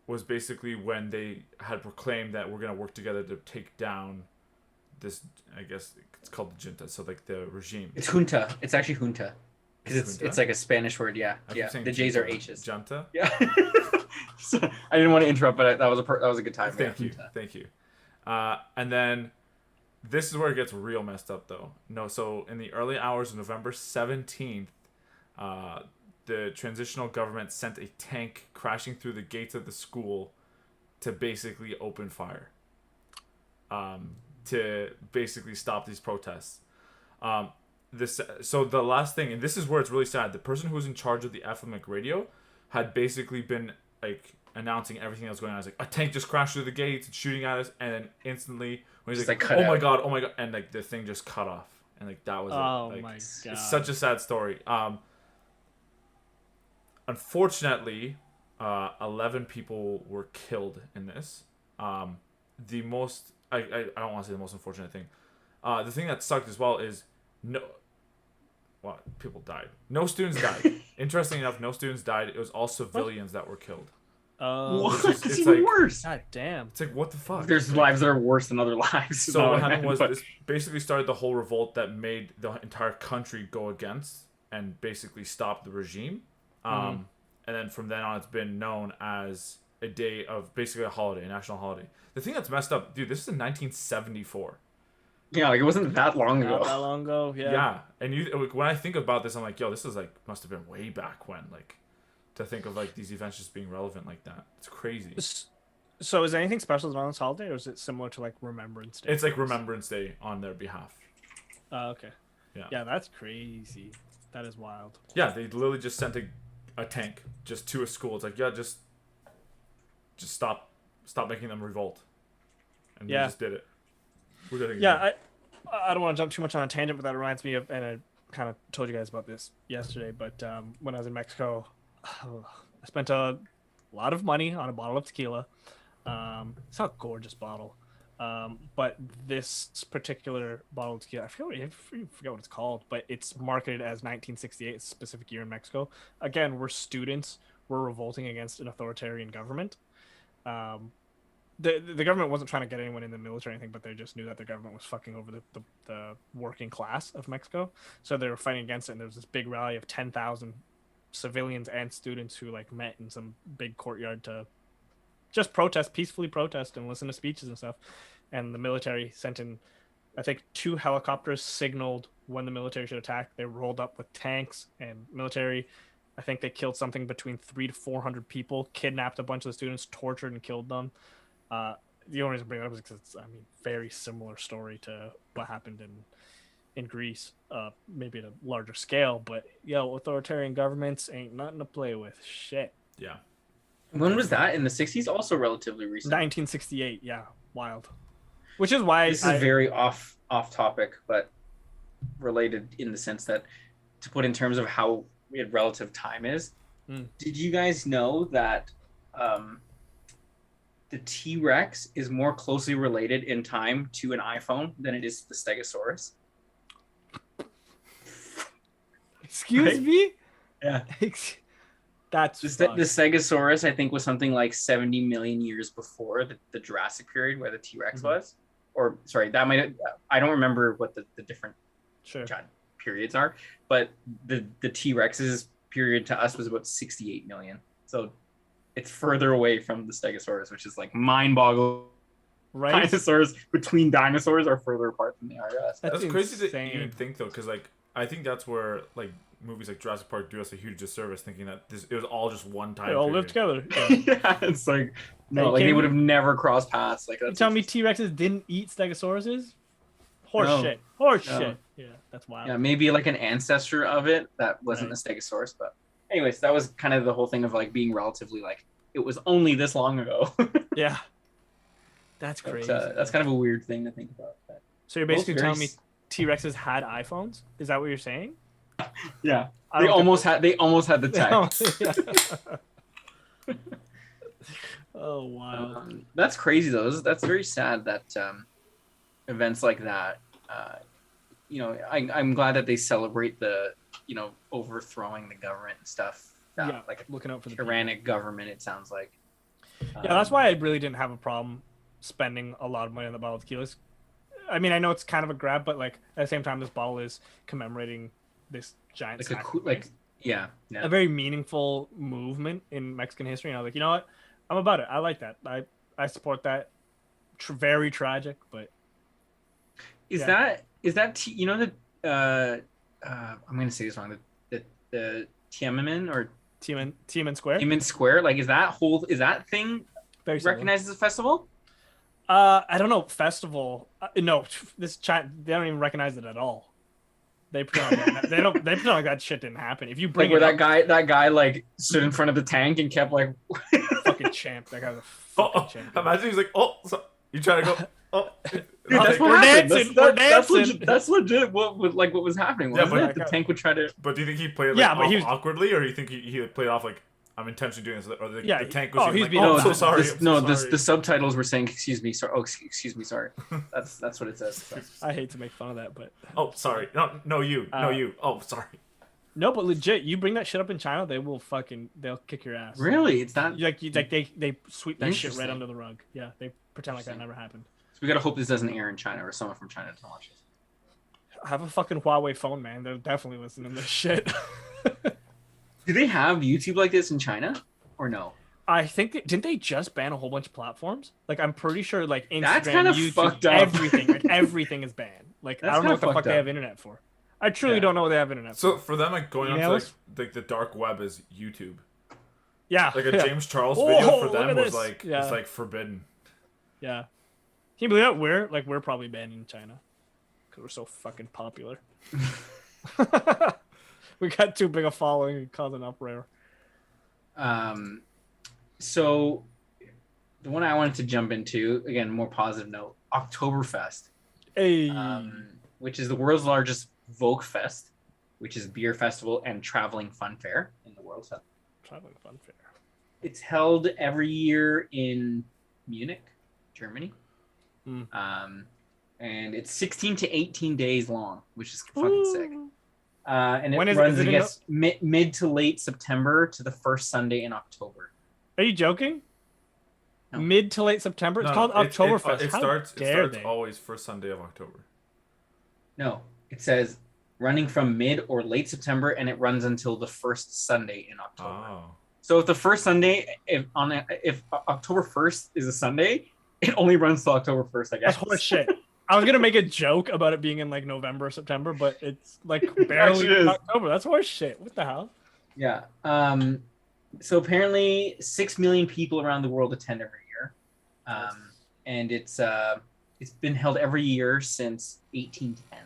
was basically when they had proclaimed that we're going to work together to take down this, I guess, it's called the junta, so, like, the regime. It's junta. It's actually junta. Because it's like a Spanish word, yeah. Yeah, the J's are H's. Junta? Yeah. So, I didn't want to interrupt, but that was a good time. Thank you. And then this is where it gets real messed up, though. No, so in the early hours of November 17th, the transitional government sent a tank crashing through the gates of the school to basically open fire, to basically stop these protests. So the last thing, and this is where it's really sad, the person who was in charge of the FM radio had basically been like announcing everything that was going on. It's like, a tank just crashed through the gates, it's shooting at us, and then instantly when he's like, oh my god, and like the thing just cut off, and like that was it. Like, my god, it's such a sad story. Unfortunately, 11 people were killed in this. The most I don't want to say the most unfortunate thing. The thing that sucked as well is people died. No students died. Interesting enough, no students died. It was all civilians that were killed. It's even worse. God damn. It's like, what the fuck? There's lives that are worse than other lives. So what happened was this basically started the whole revolt that made the entire country go against and basically stop the regime. And then from then on, it's been known as a day of basically a holiday, a national holiday. The thing that's messed up, dude, this is in 1974. Yeah, like it wasn't that long ago. Not that long ago, yeah. Yeah, and when I think about this, I'm like, yo, this is like must have been way back when, like, to think of like these events just being relevant like that. It's crazy. So is there anything special on this holiday, or is it similar to like Remembrance Day? It's like Remembrance Day on their behalf. Okay. Yeah, that's crazy. That is wild. Yeah, they literally just sent a tank just to a school. It's like, yeah, just stop making them revolt, and we just did it. Yeah, I don't want to jump too much on a tangent, but that reminds me of, and I kind of told you guys about this yesterday, but when I was in Mexico, I spent a lot of money on a bottle of tequila. It's not a gorgeous bottle, but this particular bottle of tequila, I forget what it's called, but it's marketed as 1968, it's a specific year in Mexico. Again, we're students, we're revolting against an authoritarian government. The government wasn't trying to get anyone in the military or anything, but they just knew that the government was fucking over the working class of Mexico. So they were fighting against it, and there was this big rally of 10,000 civilians and students who like met in some big courtyard to just peacefully protest and listen to speeches and stuff. And the military sent in I think 2 helicopters signaled when the military should attack. They rolled up with tanks and military. I think they killed something between 300 to 400 people, kidnapped a bunch of the students, tortured and killed them. The only reason I bring it up is because it's, very similar story to what happened in Greece, maybe at a larger scale. But authoritarian governments ain't nothing to play with. Shit. Yeah. When was that? In the 60s? Also relatively recent. 1968. Yeah, wild. Which is why this is very off topic, but related in the sense that, to put in terms of how relative time is. Did you guys know that the T-Rex is more closely related in time to an iPhone than it is to the Stegosaurus? Excuse me? Yeah. That's the Stegosaurus, I think, was something like 70 million years before the Jurassic period where the T-Rex was. Or, sorry, that might... I don't remember what the different periods are, but the T-Rex's period to us was about 68 million. So it's further away from the Stegosaurus, which is like mind-boggling. Right? Dinosaurs between dinosaurs are further apart than they are us. That's crazy to even think, though, because like I think that's where like movies like Jurassic Park do us a huge disservice, thinking that it was all just one time. They all lived together. Yeah, it's like they would have never crossed paths. Like, you tell me T-Rexes didn't eat Stegosauruses? Shit. Shit. Yeah, that's wild. Yeah, maybe like an ancestor of it that wasn't a Stegosaurus, but anyways, that was kind of the whole thing of like being relatively like it was only this long ago. Yeah, that's crazy. That's kind of a weird thing to think about. But so you're basically telling me T-Rexes had iPhones? Is that what you're saying? Yeah, they almost had the tech. Oh wow, that's crazy though. That's very sad that events like that. I'm glad that they celebrate the overthrowing the government and stuff. Like looking out for the tyrannic government. It sounds like. Yeah, that's why I really didn't have a problem spending a lot of money on the bottle of tequilas. I mean, I know it's kind of a grab, but like at the same time, this bottle is commemorating this giant a very meaningful movement in Mexican history. And I was like, you know what, I'm about it. I like that. I support that. Very tragic, but is that the I'm gonna say this wrong, the Tiananmen or Tiananmen Square. Tiananmen Square, like is that thing very recognized as a festival? I don't know, festival. No, this China, they don't even recognize it at all. They pretend like they pretend like that shit didn't happen. If you bring like where that guy like stood in front of the tank and kept like fucking champ. That guy's a fucking champ. Imagine he's like, so you trying to go? Oh, dude, that's what happened. That's legit. What was happening? Wasn't it? The tank would try to. But do you think he played it off awkwardly, or do you think he played off like I'm intentionally doing this, or the tank was so sorry. The subtitles were saying excuse me, sorry. Oh, excuse me, sorry. That's what it says. So. I hate to make fun of that, but sorry. No, you. Oh, sorry. No, but legit, you bring that shit up in China, they'll kick your ass. Really? It's not like they sweep that shit right under the rug. Yeah, they pretend like that never happened. So we gotta hope this doesn't air in China or someone from China doesn't watch it. Have a fucking Huawei phone, man. They're definitely listening to this shit. Do they have YouTube like this in China or no? I think didn't they just ban a whole bunch of platforms? Like I'm pretty sure like Instagram, that's kind of YouTube, fucked up. everything is banned. Like I don't know what the fuck they have internet for. I truly don't know what they have internet for. So for them, like going onto like the dark web is YouTube. Yeah. Like a James Charles video for them was like it's like forbidden. Yeah. Can you believe that we're probably banned in China because we're so fucking popular. We got too big a following and caused an uproar. So the one I wanted to jump into, again, more positive note, Oktoberfest. Hey. Which is the world's largest Volksfest, which is a beer festival and traveling fun fair in the world. Traveling fun fair. It's held every year in Munich, Germany. And it's 16 to 18 days long, which is fucking sick. And it runs, I guess, mid to late September to the first Sunday in October. Are you joking? No. Mid to late September? It's called Oktoberfest. It starts always first Sunday of October. No, it says running from mid or late September, and it runs until the first Sunday in October. Oh. So if the first Sunday, if October 1st is a Sunday, it only runs till October 1st, I guess. That's horse shit. I was gonna make a joke about it being in like November or September, but it's like barely October. That's horse shit. What the hell? Yeah. So apparently 6 million people around the world attend every year. And it's been held every year since 1810.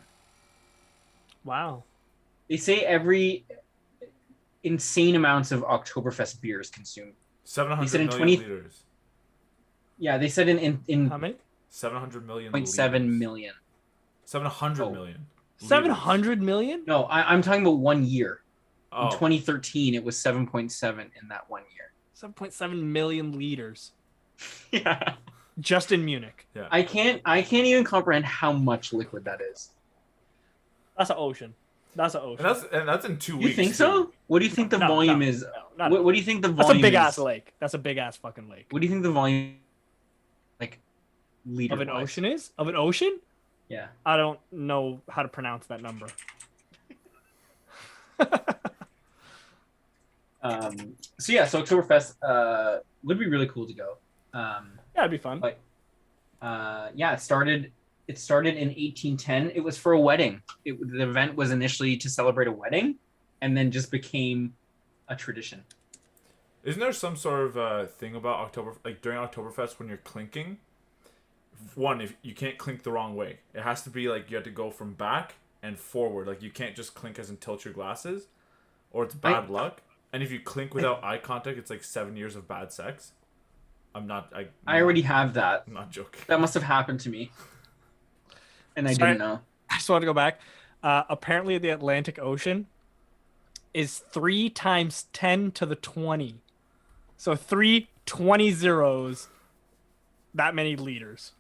Wow. They say every insane amounts of Oktoberfest beer is consumed. 700 million liters. Yeah, they said in how many? 700 million. 0.7 million. 700 million. 700 million? No, I'm talking about 1 year. Oh. In 2013, it was 7.7 in that 1 year. 7.7 million liters. Yeah. Just in Munich. Yeah. I can't even comprehend how much liquid that is. That's an ocean. That's an ocean. And that's in 2 weeks. You think so? What do you think the volume is? What do you think the volume is? That's a big ass lake. That's a big ass fucking lake. What do you think the volume, like, liter of an ocean is? Of an ocean? Yeah. I don't know how to pronounce that number. So Oktoberfest would be really cool to go. Yeah, it'd be fun. But it started in 1810. It was for a wedding. The event was initially to celebrate a wedding, and then just became a tradition. Isn't there some sort of thing about during Oktoberfest when you're clinking? One, if you can't clink the wrong way, it has to be like you have to go from back and forward. Like you can't just clink as in tilt your glasses, or it's bad luck. And if you clink without eye contact, it's like 7 years of bad sex. I already have that. I'm not joking. That must have happened to me. And I didn't know. I just want to go back. Apparently the Atlantic Ocean is 3 times 10 to the 20. So 3 20 zeros, that many liters.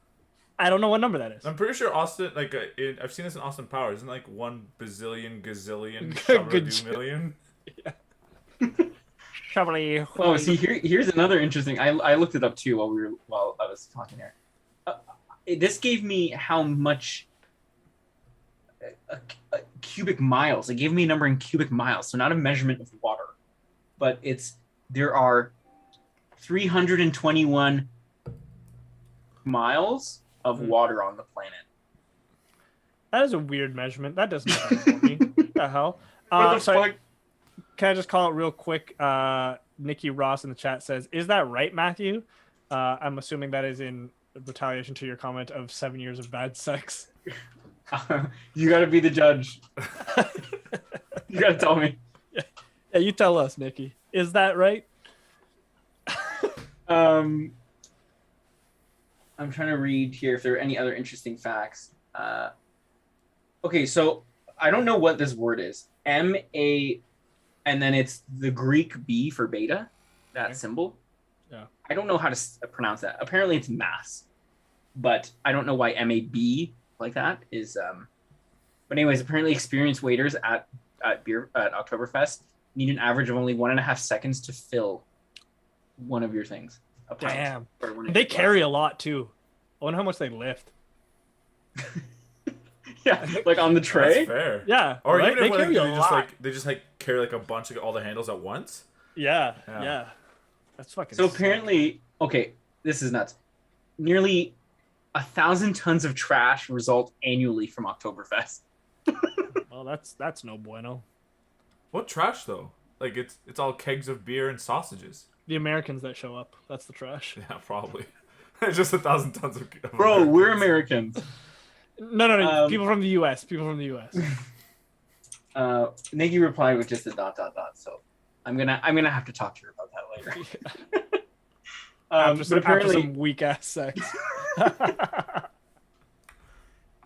I don't know what number that is. I'm pretty sure Austin, I've seen this in Austin Powers, isn't like 1 bazillion, gazillion, million? Yeah. Oh, see, here's another interesting. I looked it up too while I was talking there. This gave me how much cubic miles. It gave me a number in cubic miles, so not a measurement of water, but there are 321 miles of water on the planet. That is a weird measurement. That doesn't matter for me. What the hell? Sorry. Can I just call it real quick? Nikki Ross in the chat says, "Is that right, Matthew?" I'm assuming that is in retaliation to your comment of 7 years of bad sex. You got to be the judge. You got to tell me. Yeah, you tell us, Nikki. Is that right? I'm trying to read here if there are any other interesting facts. Okay, so I don't know what this word is. M-A, and then it's the Greek B for beta, that symbol. Yeah. I don't know how to pronounce that. Apparently it's mass, but I don't know why M-A-B like that is. But anyways, apparently experienced waiters at Oktoberfest need an average of only 1.5 seconds to fill one of your things. Damn. They carry a lot too. I wonder how much they lift. Yeah, like on the tray. That's fair. Yeah. Or right? even if they just lot. carry like a bunch of all the handles at once. Yeah. That's fucking. So sick. apparently, okay, this is nuts. Nearly 1,000 tons of trash result annually from Oktoberfest. Well, that's no bueno. What trash though? Like it's all kegs of beer and sausages. The Americans that show up. That's the trash. Yeah, probably. It's just 1,000 tons of Bro, Americans. we're Americans. No. People from the U.S. Nikki replied with just a ... So I'm gonna have to talk to her about that later. After some weak ass sex.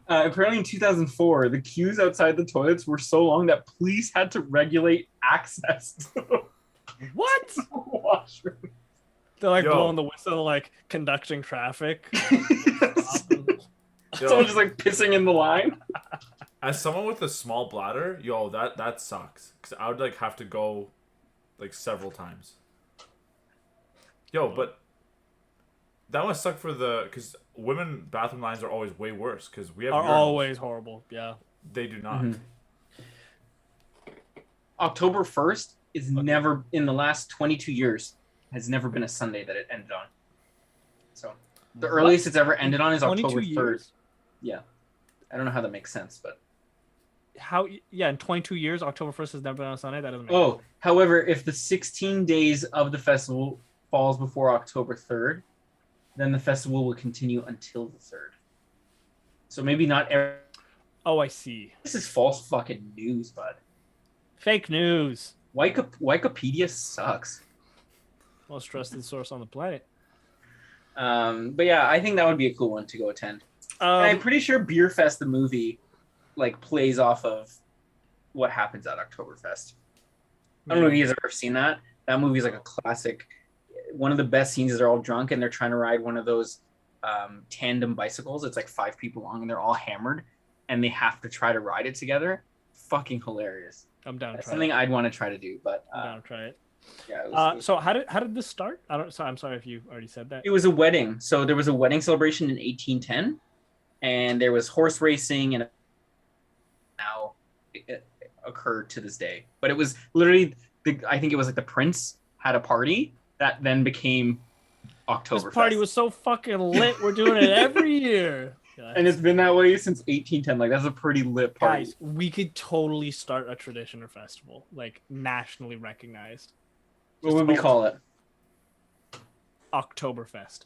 Apparently in 2004, the queues outside the toilets were so long that police had to regulate access to what? the washroom. They're like blowing the whistle, like conducting traffic. Someone just like pissing in the line. As someone with a small bladder, that sucks. Because I would like have to go like several times. But that must suck because women bathroom lines are always way worse because we have always horrible. Yeah, they do not. Mm-hmm. October 1st is never in the last 22 years has never been a Sunday that it ended on. So the earliest it's ever ended on is October 3rd. yeah, I don't know how that makes sense, but how? Yeah, in 22 years, Oktoberfest has never been on a Sunday. That doesn't make sense. However, if the 16 days of the festival falls before October 3rd, then the festival will continue until the 3rd. So maybe not every... Oh, I see. This is false fucking news, bud. Fake news. Wikipedia sucks. Most trusted source on the planet. But yeah, I think that would be a cool one to go attend. And I'm pretty sure Beer Fest, the movie, like plays off of what happens at Oktoberfest. I don't know if you guys have ever seen that. That movie is like a classic. One of the best scenes is they're all drunk and they're trying to ride one of those tandem bicycles. It's like 5 people long and they're all hammered and they have to try to ride it together. Fucking hilarious. I'm down. That's something I'd want to try to do, but I'm down to try it. Yeah. So how did this start? I'm sorry if you already said that. It was a wedding. So there was a wedding celebration in 1810, and there was horse racing, and now it occurred to this day. But it was literally, I think it was like the prince had a party that then became Oktoberfest. This party was so fucking lit. We're doing it every year. And it's been that way since 1810. Like, that's a pretty lit party. Guys, we could totally start a tradition or festival, like nationally recognized. What would we call it? Oktoberfest.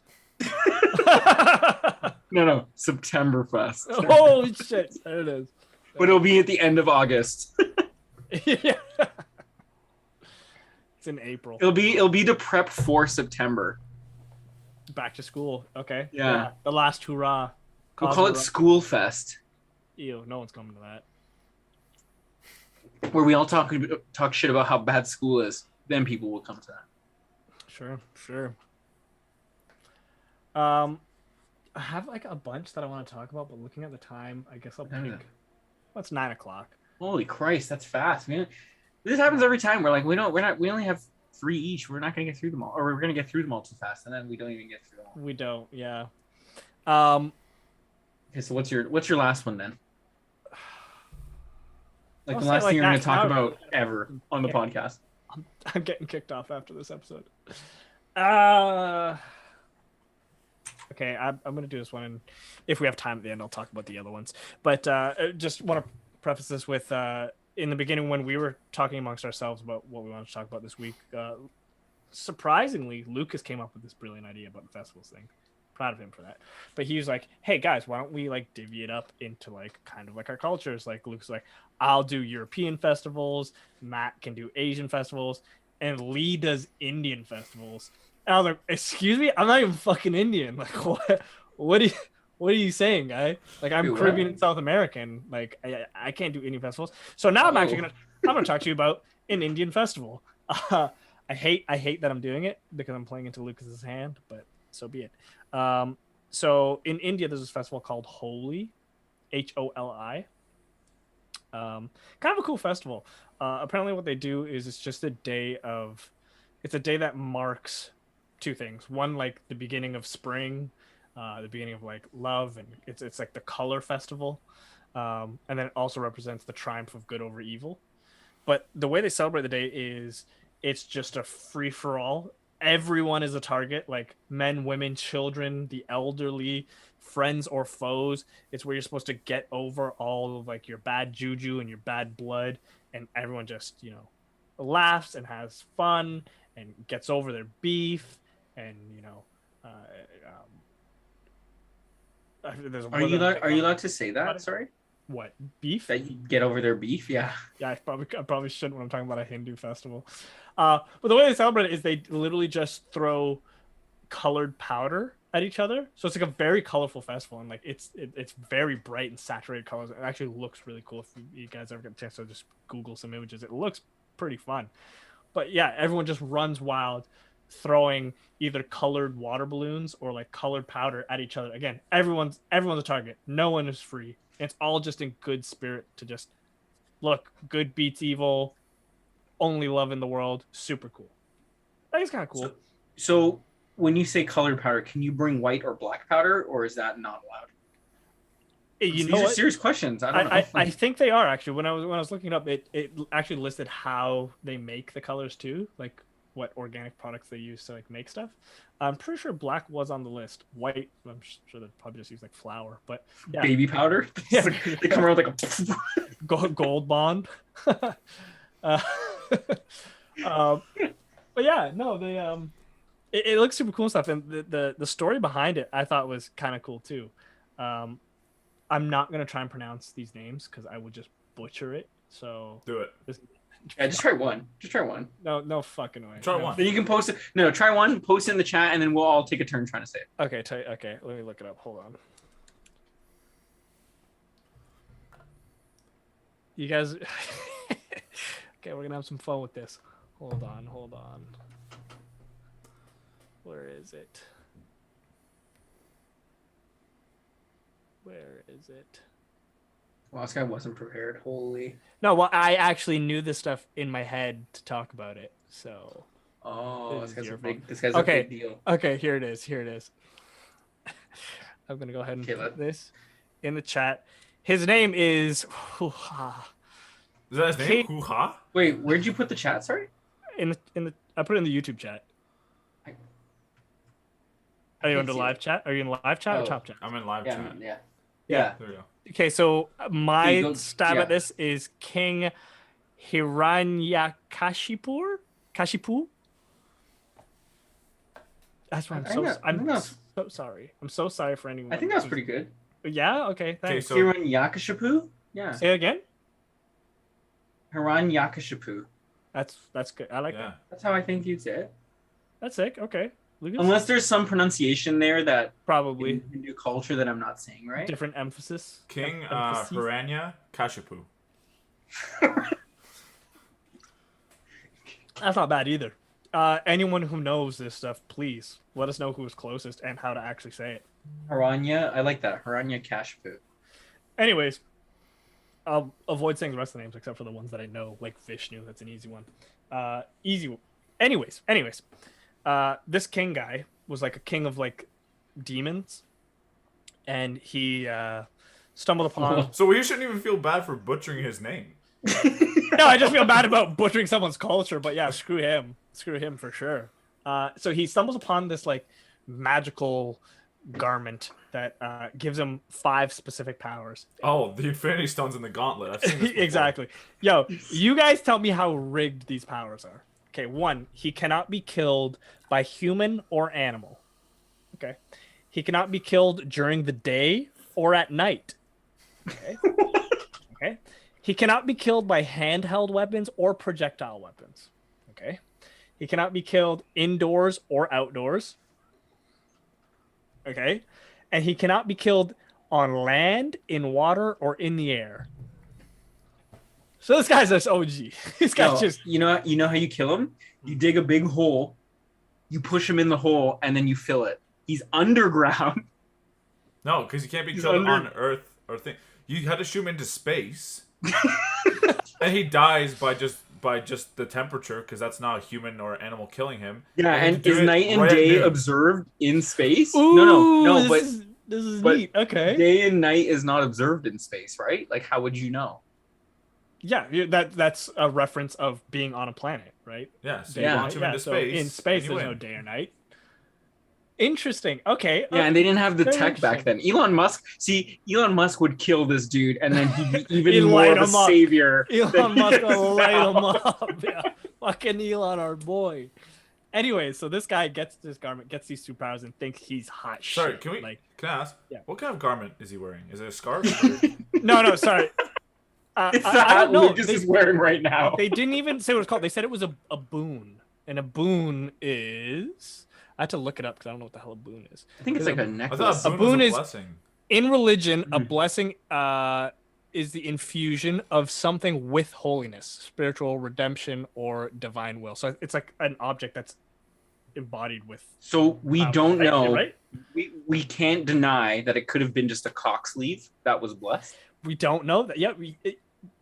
No, Septemberfest. Holy shit! There it is. But it'll be at the end of August. Yeah. It's in April. It'll be to prep for September. Back to school. Okay. Yeah. The last hurrah. We'll call it School Fest. Ew, no one's coming to that. Where we all talk shit about how bad school is. Then people will come to that. Sure. I have like a bunch that I want to talk about, but looking at the time, I guess I'll pick. Well, it's 9:00. Holy Christ, that's fast, man. This happens every time. We're like, we only have 3 each. We're not gonna get through them all, or we're gonna get through them all too fast, and then we don't even get through them all. We don't, yeah. Okay, so what's your last one then? Like the last thing you're gonna talk about ever on the podcast. I'm getting kicked off after this episode. Okay, I'm going to do this one, and if we have time at the end, I'll talk about the other ones. But just want to preface this with, in the beginning, when we were talking amongst ourselves about what we wanted to talk about this week, surprisingly, Lukasz came up with this brilliant idea about the festivals thing. Proud of him for that. But he was like, hey, guys, why don't we, like, divvy it up into, like, kind of like our cultures? Like, Lukasz was like, I'll do European festivals, Matt can do Asian festivals, and Lee does Indian festivals. And I was like, excuse me? I'm not even fucking Indian. Like, what are you saying, guy? Like, I'm Caribbean and South American. Like, I can't do Indian festivals. So now I'm gonna talk to you about an Indian festival. I hate that I'm doing it because I'm playing into Lucas's hand, but so be it. So in India, there's this festival called Holi, Holi. Kind of a cool festival. Apparently what they do is it's a day that marks 2 things. One, like the beginning of spring, the beginning of like love, and it's like the color festival. And then it also represents the triumph of good over evil. But the way they celebrate the day is it's just a free for all. Everyone is a target, like men, women, children, the elderly, friends or foes. It's where you're supposed to get over all of like your bad juju and your bad blood, and everyone just, laughs and has fun and gets over their beef, and are you allowed to say that? Sorry. What, beef? That you get over their beef? Yeah. Yeah, I probably shouldn't when I'm talking about a Hindu festival. But the way they celebrate it is they literally just throw colored powder at each other. So it's like a very colorful festival, and like it's very bright and saturated colors. It actually looks really cool. If you guys ever get a chance to just Google some images, it looks pretty fun. But yeah, everyone just runs wild, throwing either colored water balloons or like colored powder at each other. Again, everyone's a target. No one is free. It's all just in good spirit to just look, good beats evil, only love in the world. Super cool. I think it's kind of cool. So when you say colored powder, can you bring white or black powder, or is that not allowed? These are serious questions. I don't know. I think they are, actually. When I was looking it up, it actually listed how they make the colors too, like what organic products they use to like make stuff. I'm pretty sure black was on the list. White, I'm sure they probably just use like flour, but yeah. Baby powder. Yeah. They come around like a gold bond. But yeah, no, they it looks super cool stuff, and the story behind it I thought was kind of cool too. I'm not gonna try and pronounce these names because I would just butcher it. So do it. Yeah, just try one. Just try one. No fucking way. Try one. Then you can post it. No, try one. Post it in the chat, and then we'll all take a turn trying to say it. Okay. Okay. Let me look it up. Hold on. You guys. Okay, we're gonna have some fun with this. Hold on. Where is it? Well, this guy wasn't prepared. Holy. No, well, I actually knew this stuff in my head to talk about it. So. Oh, this guy's a big deal. Okay, here it is. I'm gonna go ahead and put this in the chat. His name is. Is that his name? Hoo-ha? Wait, where'd you put the chat? Sorry. In the I put it in the YouTube chat. Are you in the live chat? Are you in live chat or top chat? I'm in live chat. Yeah. There we go. Okay, so my stab at this is King Hiranyakashipu. That's what I'm so sorry. I'm so sorry for anyone. I think that's pretty good. Yeah. Okay. Thanks. Okay, so Hiranyakashipu. Yeah. Say it again. Hiranyakashipu. That's good. I like that. That's how I think you'd say it. That's sick. Okay. Lukasz? Unless there's some pronunciation there that probably in Hindu culture that I'm not saying right. Different emphasis. King Hiranyakashipu. That's not bad either. Anyone who knows this stuff, please let us know who is closest and how to actually say it. Hiranya, I like that. Hiranyakashipu. Anyways, I'll avoid saying the rest of the names except for the ones that I know, like Vishnu. That's an easy one. Anyways. This king guy was like a king of like demons, and he stumbled upon. So we shouldn't even feel bad for butchering his name. No, I just feel bad about butchering someone's culture, but yeah, screw him for sure. So he stumbles upon this like magical garment that gives him 5 specific powers. Oh, the Infinity Stones in the Gauntlet. I've seen this exactly. Yo, you guys tell me how rigged these powers are. Okay, 1, he cannot be killed by human or animal. Okay. He cannot be killed during the day or at night. Okay. Okay. He cannot be killed by handheld weapons or projectile weapons. Okay. He cannot be killed indoors or outdoors. Okay. And he cannot be killed on land, in water, or in the air. So this guy's just OG. This guy's just you know how you kill him? You dig a big hole, you push him in the hole, and then you fill it. He's underground. No, because he can't be killed on Earth or thing. You had to shoot him into space, and he dies by just the temperature because that's not a human or animal killing him. Yeah, and is night and day observed in space? Ooh, no, but this is neat. Okay, day and night is not observed in space, right? Like, how would you know? Yeah, that's a reference of being on a planet, right? Yeah, so you launch him into space. So in space, there's no day or night. Interesting. Okay. Yeah, and they didn't have the tech back then. Elon Musk would kill this dude, and then he'd be even more of a savior. Elon Musk will light him up. Yeah. Fucking Elon, our boy. Anyway, so this guy gets this garment, gets these 2 powers, and thinks he's hot shit. Sorry, can I ask? Yeah. What kind of garment is he wearing? Is it a scarf? No, sorry. It's the hat Lukasz is wearing right now. They didn't even say what it's called. They said it was a boon. And a boon is... I had to look it up because I don't know what the hell a boon is. I think it's like a necklace. I thought a boon was a blessing. In religion, a blessing is the infusion of something with holiness, spiritual redemption, or divine will. So it's like an object that's embodied with... So we don't know. Right? We can't deny that it could have been just a cock sleeve that was blessed. We don't know that. Yeah,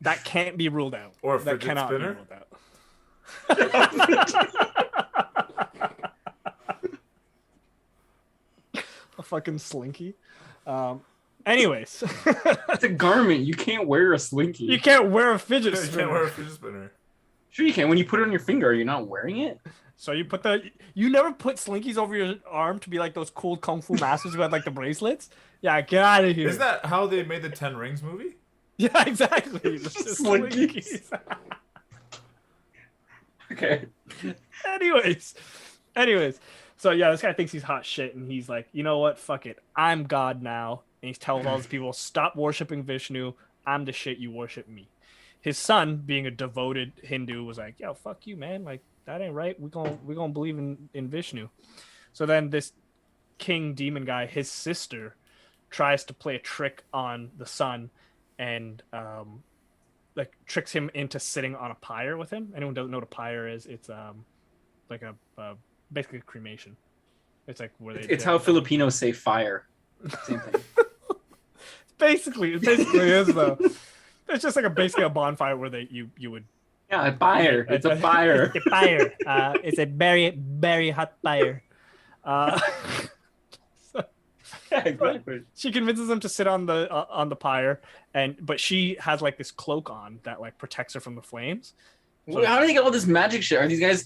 that can't be ruled out. Or a fidget spinner? Be ruled out. A fucking slinky. Anyways. It's a garment. You can't wear a slinky. You can't wear a fidget spinner. You can't wear a fidget spinner. Sure you can. When you put it on your finger, you're not wearing it. So you never put slinkies over your arm to be like those cool kung fu masters who had like the bracelets? Yeah, get out of here. Isn't that how they made the 10 Rings movie? Yeah, exactly. Slinkies. Okay. Anyways. So yeah, this guy thinks he's hot shit, and he's like, you know what? Fuck it. I'm God now. And he tells all these people, stop worshiping Vishnu. I'm the shit. You worship me. His son, being a devoted Hindu, was like, yo, fuck you, man. Like, that ain't right. We're gonna believe in Vishnu. So then this king demon guy, his sister, tries to play a trick on the son and like tricks him into sitting on a pyre with him. Anyone doesn't know what a pyre is? It's like a basically a cremation. It's like where it's how Filipinos say fire. Same thing. It basically is though. It's just like basically a bonfire where you would. Yeah, a fire. It's a fire. It's a fire. It's a very, very hot fire. Yeah, exactly. She convinces him to sit on the pyre, but she has like this cloak on that like protects her from the flames. So, how do they get all this magic shit? Are these guys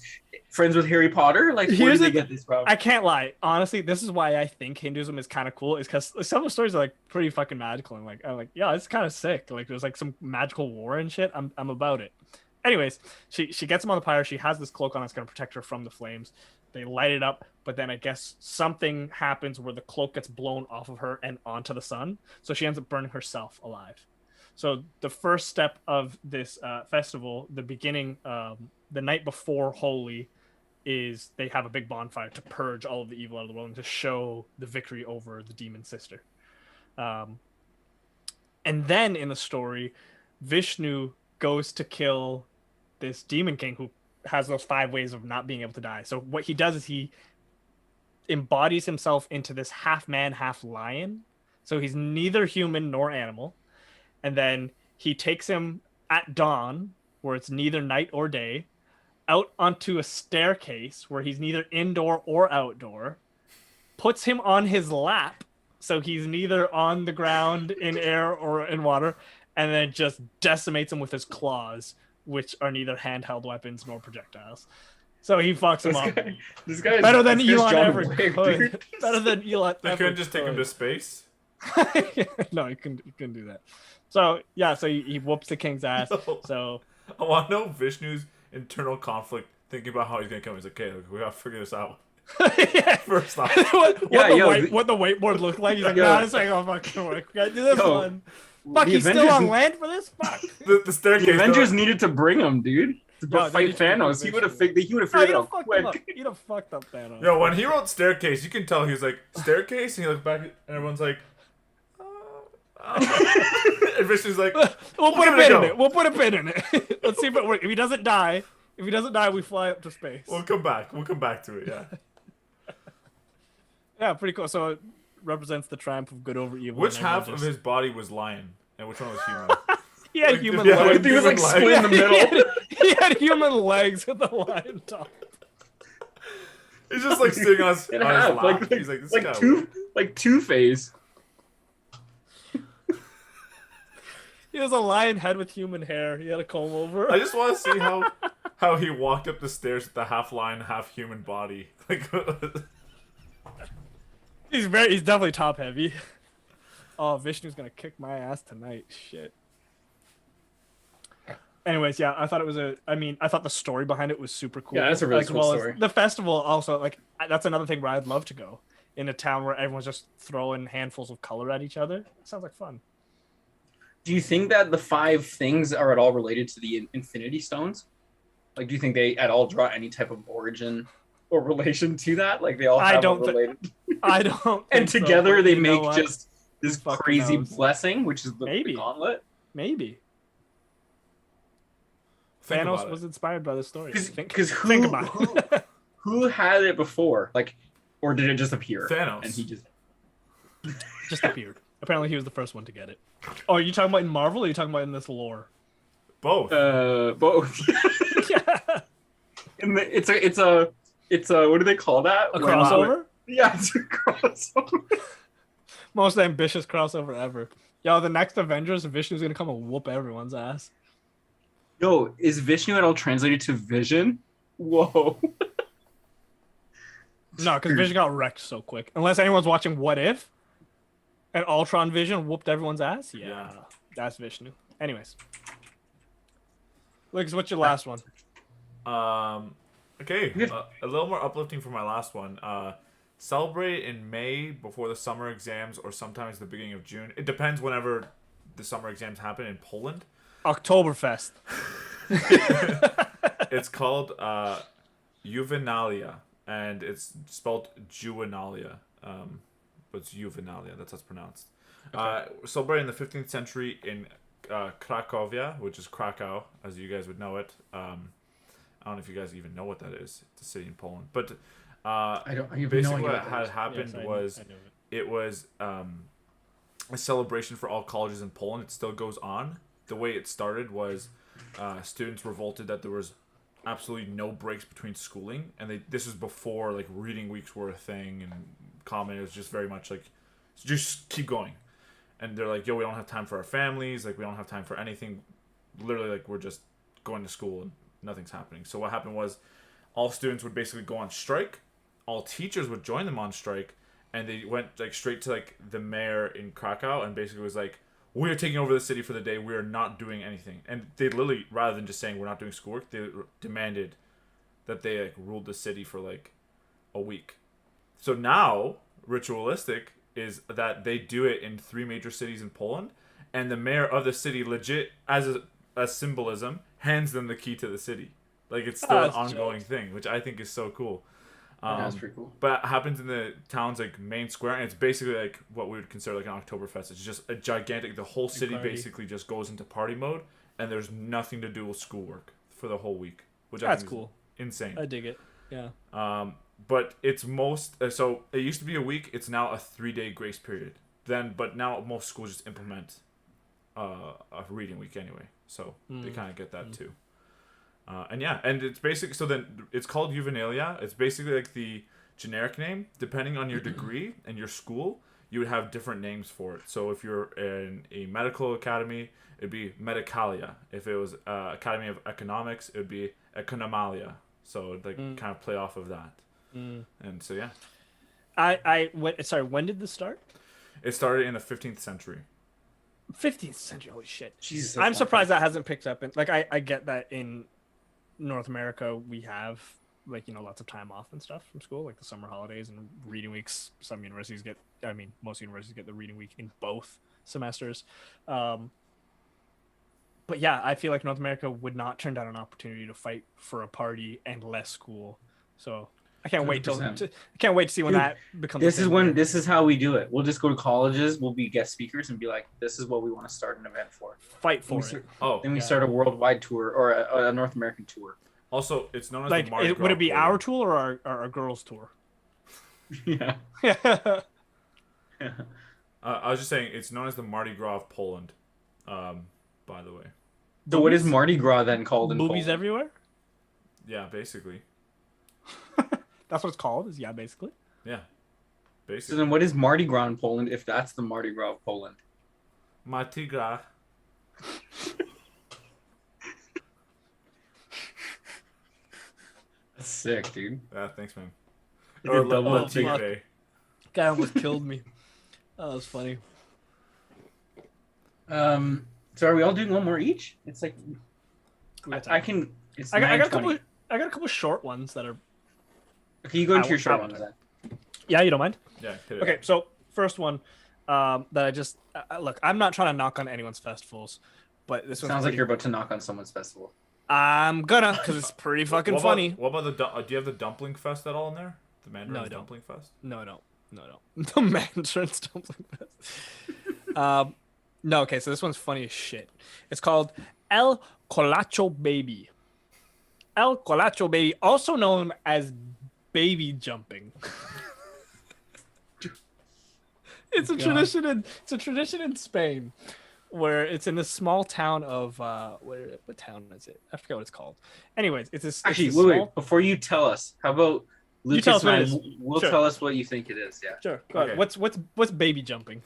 friends with Harry Potter? Like, where do they get this from? I can't lie. Honestly, this is why I think Hinduism is kind of cool. Is because some of the stories are like pretty fucking magical. And I'm like, yeah, it's kind of sick. Like, there's like some magical war and shit. I'm about it. Anyways, she gets him on the pyre. She has this cloak on that's going to protect her from the flames. They light it up, but then I guess something happens where the cloak gets blown off of her and onto the sun. So she ends up burning herself alive. So the first step of this festival, the beginning, the night before Holi, is they have a big bonfire to purge all of the evil out of the world and to show the victory over the demon sister. And then in the story, Vishnu goes to kill this demon king who has those 5 ways of not being able to die. So what he does is he embodies himself into this half man, half lion. So he's neither human nor animal. And then he takes him at dawn, where it's neither night or day, out onto a staircase where he's neither indoor or outdoor, puts him on his lap, so he's neither on the ground, in air, or in water, and then just decimates him with his claws, which are neither handheld weapons nor projectiles. So he fucks him up. This guy is better than Elon John ever Wick, could. dude. Better than Elon They ever couldn't just take him could. to space? No, he couldn't do that. So yeah, so he whoops the king's ass. No. So I want to know Vishnu's internal conflict, thinking about how he's gonna come. He's like, okay, we gotta figure this out. Yeah. First off, what the whiteboard looked like. He's like, nah, this ain't gonna fucking work. We gotta do this one. Fuck, he's Avengers, still on land for this? Fuck. the staircase. The Avengers needed to bring him, dude. To fight Thanos. He would have figured it out quick. He'd have fucked up Thanos. Yo, when he wrote staircase, you can tell he was like, staircase? And he looked back and everyone's like, and Vishnu's like, we'll put a pin in it. We'll put a pin in it. Let's see if it works. If he doesn't die, we fly up to space. We'll come back to it, yeah. Yeah, pretty cool. So it represents the triumph of good over evil. Which half of his body was lion, and which one was human? He had human legs. He was like split in the middle. He had human legs with the lion top. He's just like sitting on his lap. He's like, this guy. Like Two-Face. He has a lion head with human hair. He had a comb over. I just want to see how he walked up the stairs with the half lion, half human body. Like, he's definitely top heavy. Oh, Vishnu's gonna kick my ass tonight. Shit. Anyways, yeah, I thought the story behind it was super cool. Yeah, that's a really cool story. The festival also, like, that's another thing where I'd love to go, in a town where everyone's just throwing handfuls of color at each other. It sounds like fun. Do you think that the 5 things are at all related to the Infinity Stones? Like, do you think they at all draw any type of origin or relation to that? Like, they all have related. I don't. And together so, they make just this crazy blessing, which is the gauntlet. Maybe. Think Thanos was inspired by the story. Because who had it before? Like, or did it just appear? Thanos. And he just appeared. Apparently, he was the first one to get it. Oh, are you talking about in Marvel, or are you talking about in this lore? Both. Both. Yeah. It's a what do they call that? A crossover? Yeah, it's a crossover. Most ambitious crossover ever. Yo, the next Avengers, Vishnu's gonna come and whoop everyone's ass. Yo, is Vishnu at all translated to vision? Whoa. No, because Vision got wrecked so quick. Unless anyone's watching What If, and Ultron Vision whooped everyone's ass. Yeah. That's Vishnu. Anyways, Lucas, what's your last one? Okay, a little more uplifting for my last one. Celebrate in May before the summer exams, or sometimes the beginning of June. It depends whenever the summer exams happen in Poland. Oktoberfest. It's called Juvenalia, and it's spelled Juvenalia. But it's Juvenalia. That's how it's pronounced. Okay. Celebrated in the 15th century in Cracovia, which is Krakow, as you guys would know it. I don't know if you guys even know what that is. It's a city in Poland. But basically what had happened was it was a celebration for all colleges in Poland. It still goes on. The way it started was students revolted that there was absolutely no breaks between schooling, and this was before like reading weeks were a thing and common. It was just very much like just keep going, and they're like, yo, we don't have time for our families, like we don't have time for anything, literally, like we're just going to school and nothing's happening. So what happened was all students would basically go on strike, all teachers would join them on strike, and they went like straight to like the mayor in Krakow and basically was like, we are taking over the city for the day. We are not doing anything. And they literally, rather than just saying we're not doing schoolwork, they demanded that they like ruled the city for like a week. So now, ritualistic is that they do it in 3 major cities in Poland, and the mayor of the city legit, as a symbolism, hands them the key to the city. Like it's still an ongoing thing, which I think is so cool. That's pretty cool. But it happens in the town's like main square, and it's basically like what we would consider like an Oktoberfest. It's just a gigantic. The whole city basically just goes into party mode, and there's nothing to do with schoolwork for the whole week, which I think cool. Is insane. I dig it. Yeah. But it's so it used to be a week. It's now a 3-day grace period. But now most schools just implement a reading week anyway, so they kind of get that too. And it's basically, so then it's called Juvenalia. It's basically like the generic name. Depending on your degree and your school, you would have different names for it. So if you're in a medical academy, it'd be Medicalia. If it was Academy of Economics, it would be Economalia. So it'd like kind of play off of that. And so, yeah. Sorry, when did this start? It started in the 15th century. 15th century, holy shit. Jesus, I'm surprised that hasn't picked up. I get that in North America we have like, you know, lots of time off and stuff from school, like the summer holidays and reading weeks. Most universities get the reading week in both semesters. But yeah, I feel like North America would not turn down an opportunity to fight for a party and less school. So I can't wait to see when that becomes. This is how we do it. We'll just go to colleges. We'll be guest speakers and be like, "This is what we want to start an event for." Fight for it. Then we start a worldwide tour or a North American tour. Also, it's known as like, the Mardi Gras. Would it be our tour or our girls' tour? Yeah. I was just saying, it's known as the Mardi Gras of Poland. By the way. So what is Mardi Gras then called in Boobies Poland? everywhere? Yeah, basically. That's what it's called. Basically. Yeah, basically. So then, what is Mardi Gras in Poland? If that's the Mardi Gras of Poland, Mardi Gras. that's sick, dude. Yeah, thanks, man. Or double Guy almost killed me. Oh, that was funny. So are we all doing one more each? It's like I can. It's I got a couple short ones that are. Okay, you go into your short ones then. Yeah, you don't mind? Yeah. Okay, so first one that I just look. I'm not trying to knock on anyone's festivals, but this sounds like you're about to knock on someone's festival. I'm gonna, because it's pretty fucking funny. What about do you have the Dumpling Fest at all in there? The Mandarin's Dumpling Fest? No, I don't. The Mandarin's Dumpling Fest. No, okay, so this one's funny as shit. It's called El Colacho Baby. El Colacho Baby, also known as baby jumping. It's a tradition in Spain, where it's in this small town of what town is it? I forget what it's called. Anyways, wait. Before you tell us, how about Lucas and I will sure. Tell us what you think it is. Yeah. Sure. Go ahead. What's baby jumping?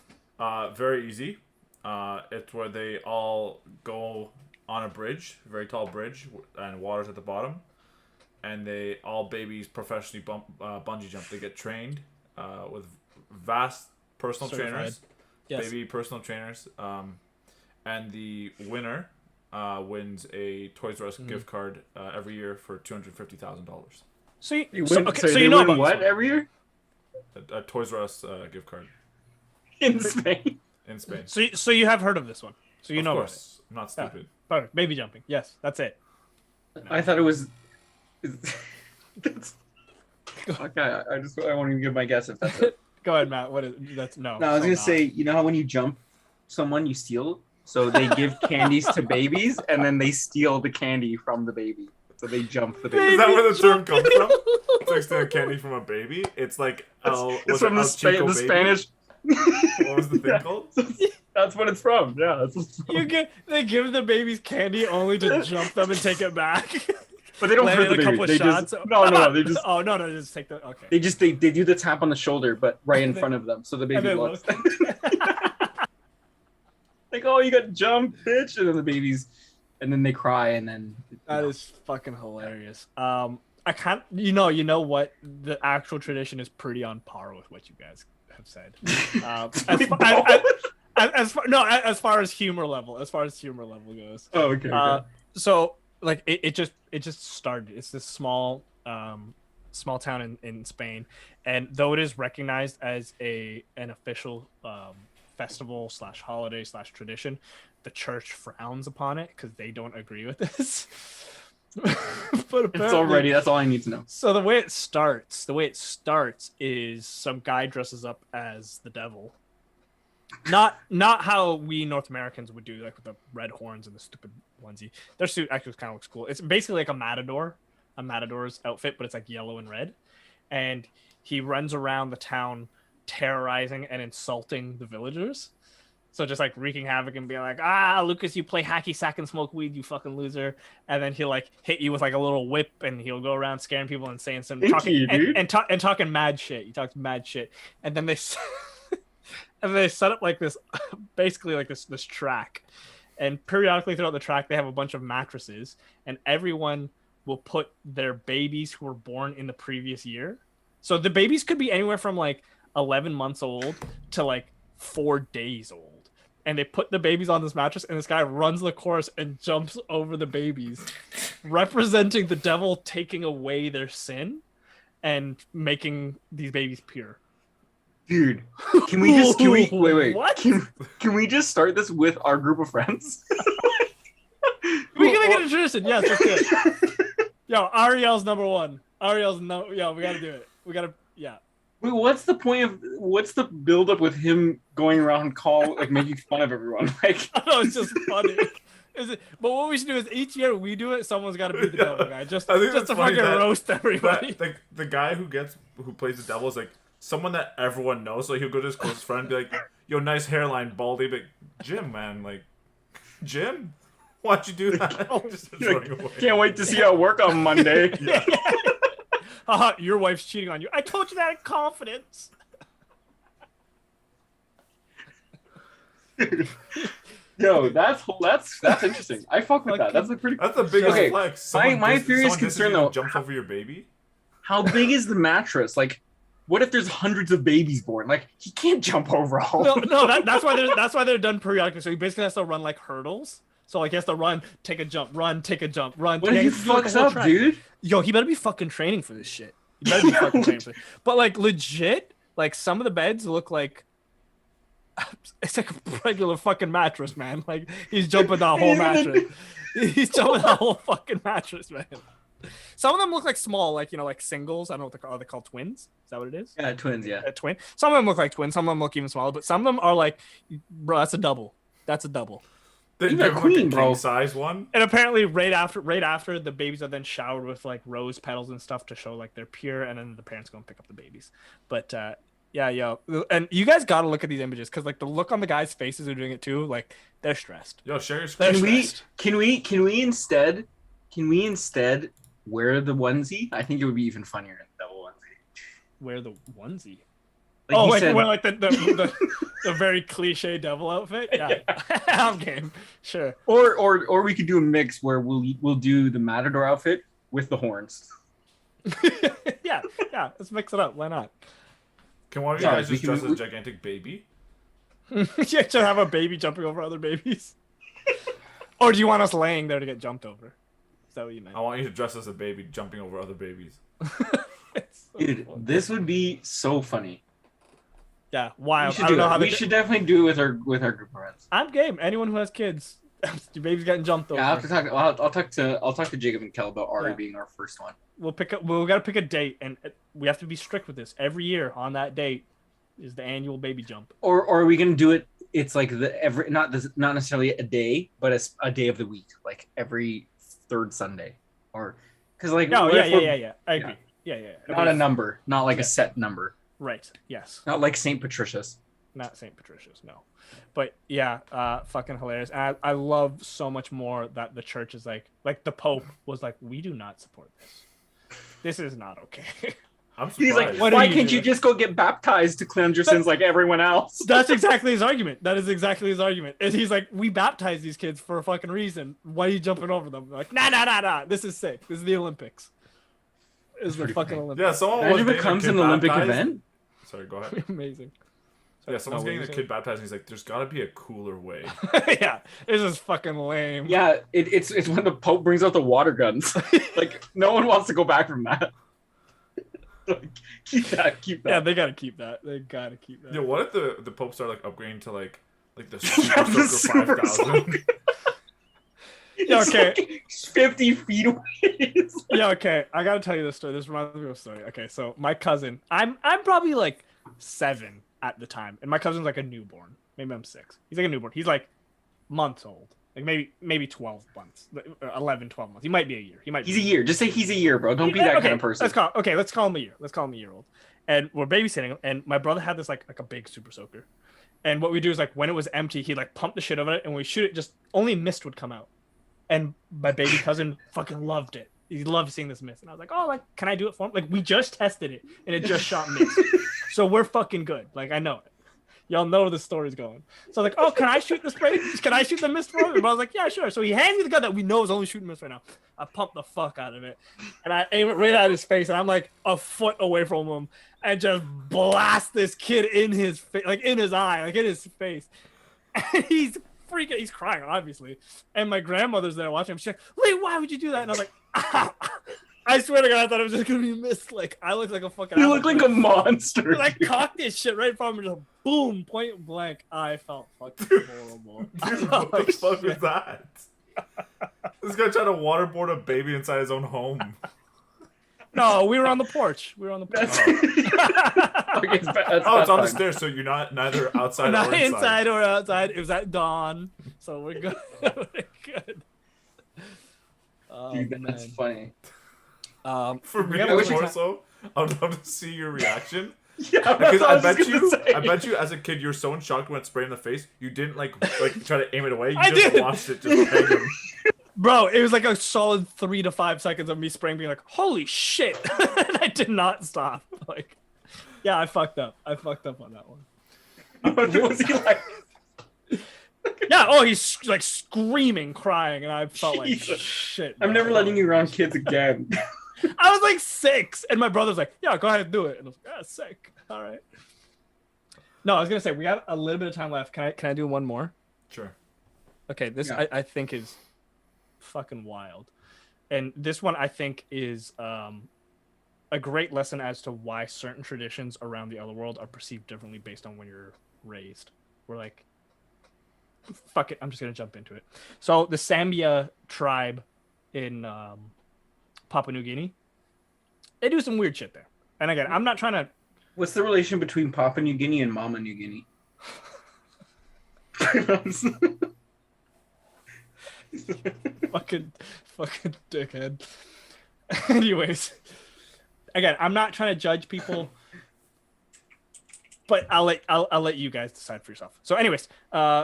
Very easy. It's where they all go on a bridge, a very tall bridge, and water's at the bottom. And all babies professionally bungee jump. They get trained with vast personal trainers, baby personal trainers. And the winner wins a Toys R Us gift card every year for $250,000. So you know about what every year? A Toys R Us gift card in Spain. In Spain. So you have heard of this one. So you know. Of course, I'm not stupid. Perfect. Baby jumping. Yes, that's it. No. I thought it was. That's. Okay, I won't even give my guess if that's it. Go ahead, Matt. What is that's no? No, I was gonna say, you know how when you jump someone, you steal. So they give candies to babies, and then they steal the candy from the baby. So they jump the baby. Is that where the term comes from? It's like stealing candy from a baby. It's like it's from the Spanish. What was the thing called? That's what it's from. Yeah, that's they give the babies candy only to jump them and take it back. But they don't hurt the baby. They just they just they just take the okay. They do the tap on the shoulder, but right in front of them, so the baby looks. Like, oh, you got jumped, bitch, and then the babies, and then they cry, and then that is fucking hilarious. I can't, you know what? The actual tradition is pretty on par with what you guys have said. As far as humor level goes. Oh, okay. So like it just started. It's this small town in Spain, and though it is recognized as an official festival / holiday / tradition, the church frowns upon it because they don't agree with this. But apparently, that's all I need to know. So the way it starts is some guy dresses up as the devil. Not how we North Americans would do, like with the red horns and the stupid onesie. Their suit actually kind of looks cool. It's basically like a matador's outfit, but it's like yellow and red. And he runs around the town terrorizing and insulting the villagers. So just like wreaking havoc and being like, Lukasz, you play hacky sack and smoke weed, you fucking loser. And then he'll like hit you with like a little whip, and he'll go around scaring people and saying some talking mad shit. He talks mad shit, and then they set up like this, basically like this track, and periodically throughout the track they have a bunch of mattresses, and everyone will put their babies who were born in the previous year. So the babies could be anywhere from like 11 months old to like 4 days old. And they put the babies on this mattress, and this guy runs the course and jumps over the babies, representing the devil taking away their sin and making these babies pure. Dude, can we wait? What? Can we just start this with our group of friends? We can make it a tradition. Yes, let's do it. Yo, Ariel's number one. We gotta do it. Wait, what's the build up with him going around making fun of everyone? Like, no, it's just funny. But what we should do is each year we do it, someone's got to be the devil guy, just to fucking roast everybody. The guy who plays the devil is like someone that everyone knows. So he'll go to his closest friend and be like, "Yo, nice hairline, baldy." But Jim, man, like, Jim, why'd you do that? Just running away. Can't wait to see you at work on Monday. Yeah. Your wife's cheating on you. I told you that in confidence. Yo, that's interesting. I fuck with that. That's a biggest flex. My serious concern though, jumps over your baby. How big is the mattress? Like, what if there's hundreds of babies born? Like, he can't jump over all. No, that's why they're done periodically. So he basically has to run like hurdles. So like he has to run, take a jump, run, take a jump, run. What if he fucks up, dude? Yo, he better be fucking training for this shit. He better be fucking training for it. But like legit, like some of the beds look like it's like a regular fucking mattress, man. Like he's jumping that whole mattress. He's jumping that whole fucking mattress, man. Some of them look like small, like like singles. I don't know what they're called. Are they called twins? Is that what it is? Yeah, twins. Yeah, a twin. Some of them look like twins. Some of them look even smaller. But some of them are like, bro, that's a double. That's a double. The queen, bro. Size one. And apparently, right after, the babies are then showered with like rose petals and stuff to show like they're pure, and then the parents go and pick up the babies. But and you guys gotta look at these images because like the look on the guys' faces who are doing it too, like they're stressed. Yo, share your screen. Can we instead wear the onesie? I think it would be even funnier in the double onesie. Wear the onesie. Like the very cliche devil outfit. Yeah, I'm game. Sure. Or we could do a mix where we'll do the Matador outfit with the horns. yeah. Let's mix it up. Why not? Can one of you guys just dress as a gigantic baby? Yeah, to have a baby jumping over other babies. Or do you want us laying there to get jumped over? Is that what you meant? I want you to dress as a baby jumping over other babies. Dude, this would be so funny. Yeah, wild. We should definitely do it with our group of friends. I'm game. Anyone who has kids, your baby's getting jumped over. Yeah, I'll talk to Jacob and Kel about Ari being our first one. We gotta pick a date, and we have to be strict with this. Every year on that date is the annual baby jump. Or are we gonna do it? It's like not necessarily a day, but a day of the week, like every third Sunday, or because like I agree. Yeah. Not a number, not like a set number. Right. Yes. Not like St. Patricia's. Not St. Patricia's, no. But yeah, fucking hilarious. And I love so much more that the church is like the Pope was like, we do not support this. This is not okay. I'm surprised. He's like, why can't you just go get baptized to cleanse your sins like everyone else? That's exactly his argument. That is exactly his argument. And he's like, we baptize these kids for a fucking reason. Why are you jumping over them? Like, nah. This is sick. This is the Olympics. This is the fucking Olympics. Yeah, someone Imagine if it becomes an Olympic event. Sorry, go ahead. Amazing. Yeah, someone's getting a kid baptized, and he's like, "There's got to be a cooler way." Yeah, this is fucking lame. Yeah, it's when the Pope brings out the water guns. Like, no one wants to go back from that. Like, keep that. Yeah, they gotta keep that. Yeah, what if the Pope started like upgrading to like the Super Soaker 5000? Yeah, okay. Like 50 feet away. Yeah, okay. I gotta tell you this story. This reminds me of a story. Okay, so my cousin, I'm probably like 7 at the time, and my cousin's like a newborn. Maybe I'm 6. He's like a newborn. He's like months old. Like maybe 12 months. 11, 12 months. He might be a year. He's a year. Just say he's a year, bro. Don't be that kind of person. Let's call him a year. Let's call him a year old. And we're babysitting him, and my brother had this like a big Super Soaker. And what we do is like when it was empty, he'd like pump the shit over it, and when we shoot it, just only mist would come out. And my baby cousin fucking loved it. He loved seeing this mist. And I was like, oh, like, can I do it for him? Like, we just tested it, and it just shot mist. So we're fucking good. Like, I know it. Y'all know where the story's going. So I was like, oh, can I shoot the spray? Can I shoot the mist for him? And I was like, yeah, sure. So he hands me the gun that we know is only shooting mist right now. I pump the fuck out of it. And I aim it right at his face, and I'm like a foot away from him, and just blast this kid in his face, like in his eye, like in his face. And he's crying, obviously. And my grandmother's there watching him. She's like, Lee, why would you do that? And I was like, I swear to God, I thought it was just gonna be missed. Like, I looked like a fucking. You look like a monster. Like, cocked this shit right from me, just boom, point blank. I felt fucking horrible. Dude, what the fuck was that? This guy tried to waterboard a baby inside his own home. No, we were on the porch. That's it's on the stairs, so you're neither outside not or inside or outside. It was at dawn, so we're good. We're good. Dude, that's funny. For me, more so, I'd love to see your reaction. Yeah, because I bet you, as a kid, you're so in shock when it's sprayed in the face, you didn't like try to aim it away. You just watched it just peg him. Bro, it was like a solid 3 to 5 seconds of me spraying, being like, "Holy shit!" And I did not stop. Like, yeah, I fucked up. on that one. What was he like? Yeah. Oh, he's like screaming, crying, and I felt like shit. I'm never letting you around kids again. I was like 6, and my brother's like, "Yeah, go ahead and do it." And I was like, "Yeah, sick. All right." No, I was gonna say we got a little bit of time left. Can I do one more? Sure. Okay, this I think is fucking wild, and this one I think is a great lesson as to why certain traditions around the other world are perceived differently based on when you're raised. We're like, fuck it, I'm just gonna jump into it. So the Sambia tribe in Papua New Guinea, they do some weird shit there. And again, I'm not trying to. What's the relation between Papua New Guinea and Mama New Guinea? fucking dickhead. Anyways, again, I'm not trying to judge people, but I'll let you guys decide for yourself. So, anyways,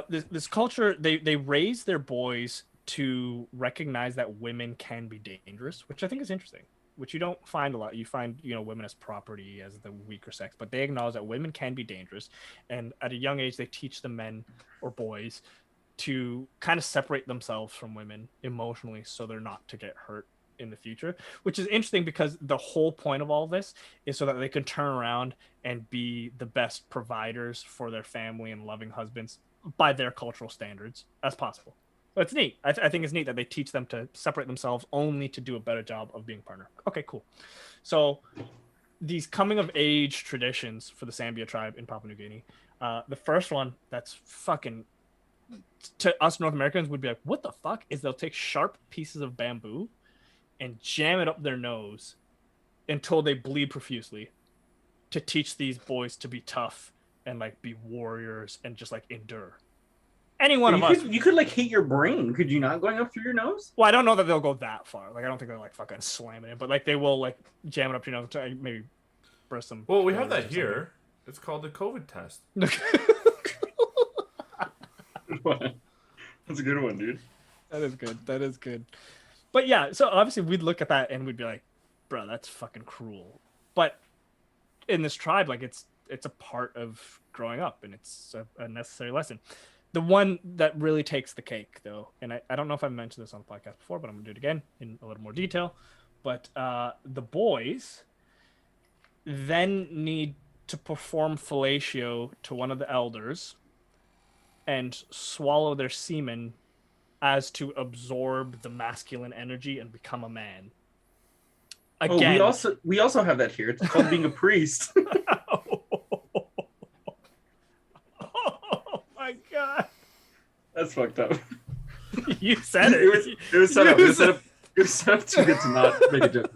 this culture, they raise their boys to recognize that women can be dangerous, which I think is interesting. which you don't find a lot. You find, women as property, as the weaker sex, but they acknowledge that women can be dangerous. And at a young age, they teach the men or boys to kind of separate themselves from women emotionally so they're not to get hurt in the future, which is interesting because the whole point of all this is so that they can turn around and be the best providers for their family and loving husbands by their cultural standards as possible. So it's neat. I think it's neat that they teach them to separate themselves only to do a better job of being a partner. Okay, cool. So these coming of age traditions for the Sambia tribe in Papua New Guinea, the first one that's fucking, to us North Americans would be like, what the fuck, is they'll take sharp pieces of bamboo and jam it up their nose until they bleed profusely to teach these boys to be tough and like be warriors and just like endure. Any one of us. You could like hit your brain. Could you not, going up through your nose? Well, I don't know that they'll go that far. Like, I don't think they'll like fucking slam it in, but like they will like jam it up your nose to maybe burst some. Well, we have that here. It's called the COVID test. That's a good one, dude. That is good. That is good. But yeah, so obviously we'd look at that and we'd be like, bro, that's fucking cruel. But in this tribe, like it's a part of growing up and it's a necessary lesson. The one that really takes the cake, though, and I don't know if I've mentioned this on the podcast before, but I'm going to do it again in a little more detail. But the boys then need to perform fellatio to one of the elders and swallow their semen as to absorb the masculine energy and become a man. Again, we also have that here. It's called being a priest. God, that's fucked up. You said it. It was set up. It was set up too good to not make a joke.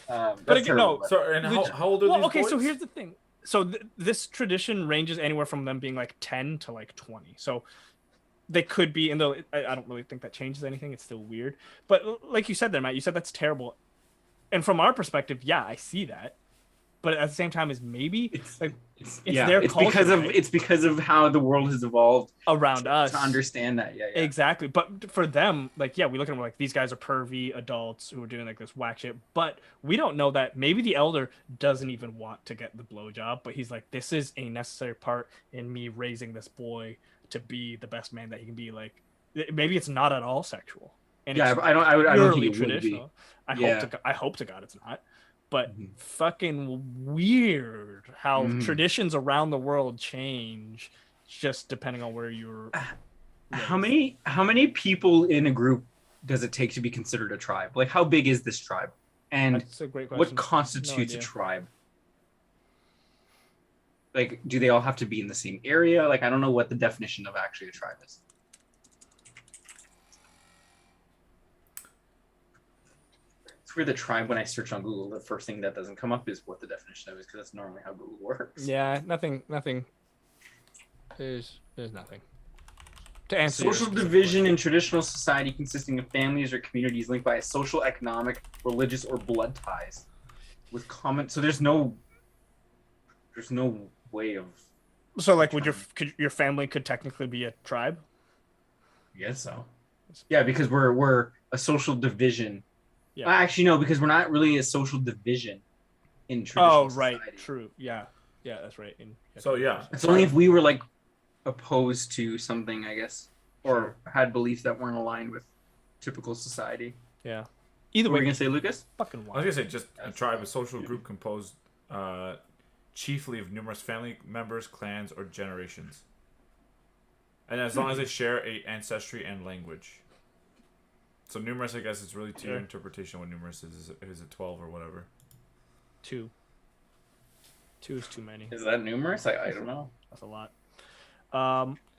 But again, no. So, and how old are these okay, boys? so here's the thing. So this tradition ranges anywhere from them being like 10 to like 20. So they could be, and though I don't really think that changes anything, it's still weird. But like you said there, Matt, you said that's terrible. And from our perspective, yeah, I see that. But at the same time, is maybe it's their culture. It's because of how the world has evolved around us to understand that. Yeah, exactly. But for them, like, yeah, we look at them like these guys are pervy adults who are doing like this whack shit. But we don't know that maybe the elder doesn't even want to get the blowjob, but he's like, this is a necessary part in me raising this boy to be the best man that he can be. Like, maybe it's not at all sexual. And yeah, I don't think it traditional. Would be. I hope to God it's not. But fucking weird how traditions around the world change just depending on where you're raised. How many people in a group does it take to be considered a tribe? Like, how big is this tribe? And that's a great question. What constitutes a tribe? Like, do they all have to be in the same area? Like, I don't know what the definition of actually a tribe is. For the tribe, when I search on Google, the first thing that doesn't come up is what the definition of is, because that's normally how Google works. Yeah, nothing. There's nothing to answer. Social division in traditional society consisting of families or communities linked by a social, economic, religious, or blood ties with common. So there's no way of. So like, would your family could technically be a tribe? Yes, so. Yeah, because we're a social division. Yeah. Actually, no, because we're not really a social division in traditional society. Right, true. Yeah, that's right. So yeah, it's only if we were like opposed to something, I guess, or had beliefs that weren't aligned with typical society. Yeah. Either way, what were you gonna say, Lucas? Fucking wild. I was gonna say just a tribe, a social group composed chiefly of numerous family members, clans, or generations, and as long as they share a ancestry and language. So numerous, I guess, it's really to your interpretation what numerous is. Is it 12 or whatever? 2. 2 is too many. Is that numerous? I don't know. That's a lot.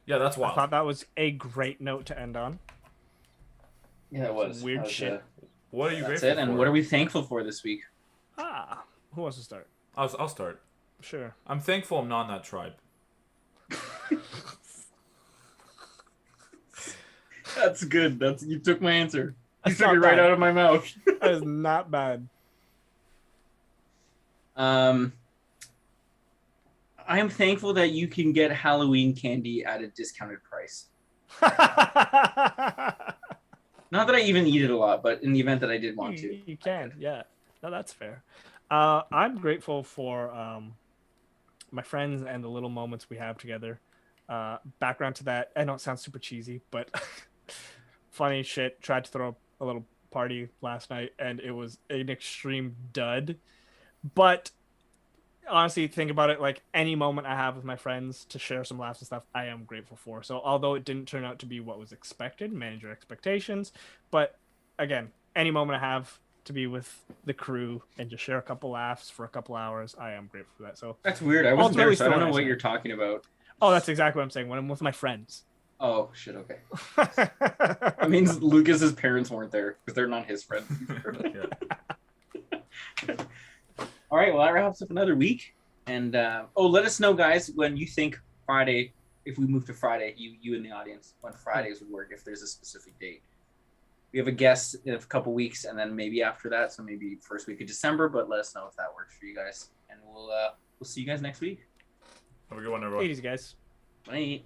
Yeah, that's wild. I thought that was a great note to end on. Yeah, it was. Weird shit. What are you grateful for? And what are we thankful for this week? Who wants to start? I'll start. Sure. I'm thankful I'm not in that tribe. That's good. You took my answer. You took it right out of my mouth. That is not bad. I am thankful that you can get Halloween candy at a discounted price. Not that I even eat it a lot, but in the event that I did want to. You can, yeah. No, that's fair. I'm grateful for my friends and the little moments we have together. Background to that, I know it sounds super cheesy, but funny shit. Tried to throw a little party last night, and it was an extreme dud. But honestly, think about it, like any moment I have with my friends to share some laughs and stuff, I am grateful for. So although it didn't turn out to be what was expected, manage your expectations. But again, any moment I have to be with the crew and just share a couple laughs for a couple hours, I am grateful for that. So that's weird. I wasn't there, so I don't know what you're talking about. Oh, that's exactly what I'm saying. When I'm with my friends. Oh shit. Okay. That means Lucas's parents weren't there because they're not his friends. All right. Well, that wraps up another week. And let us know, guys, when you think Friday. If we move to Friday, you in the audience, when Fridays would work. If there's a specific date. We have a guest in a couple weeks, and then maybe after that, so maybe first week of December. But let us know if that works for you guys, and we'll see you guys next week. Have a good one, everyone. Ladies, guys. Bye.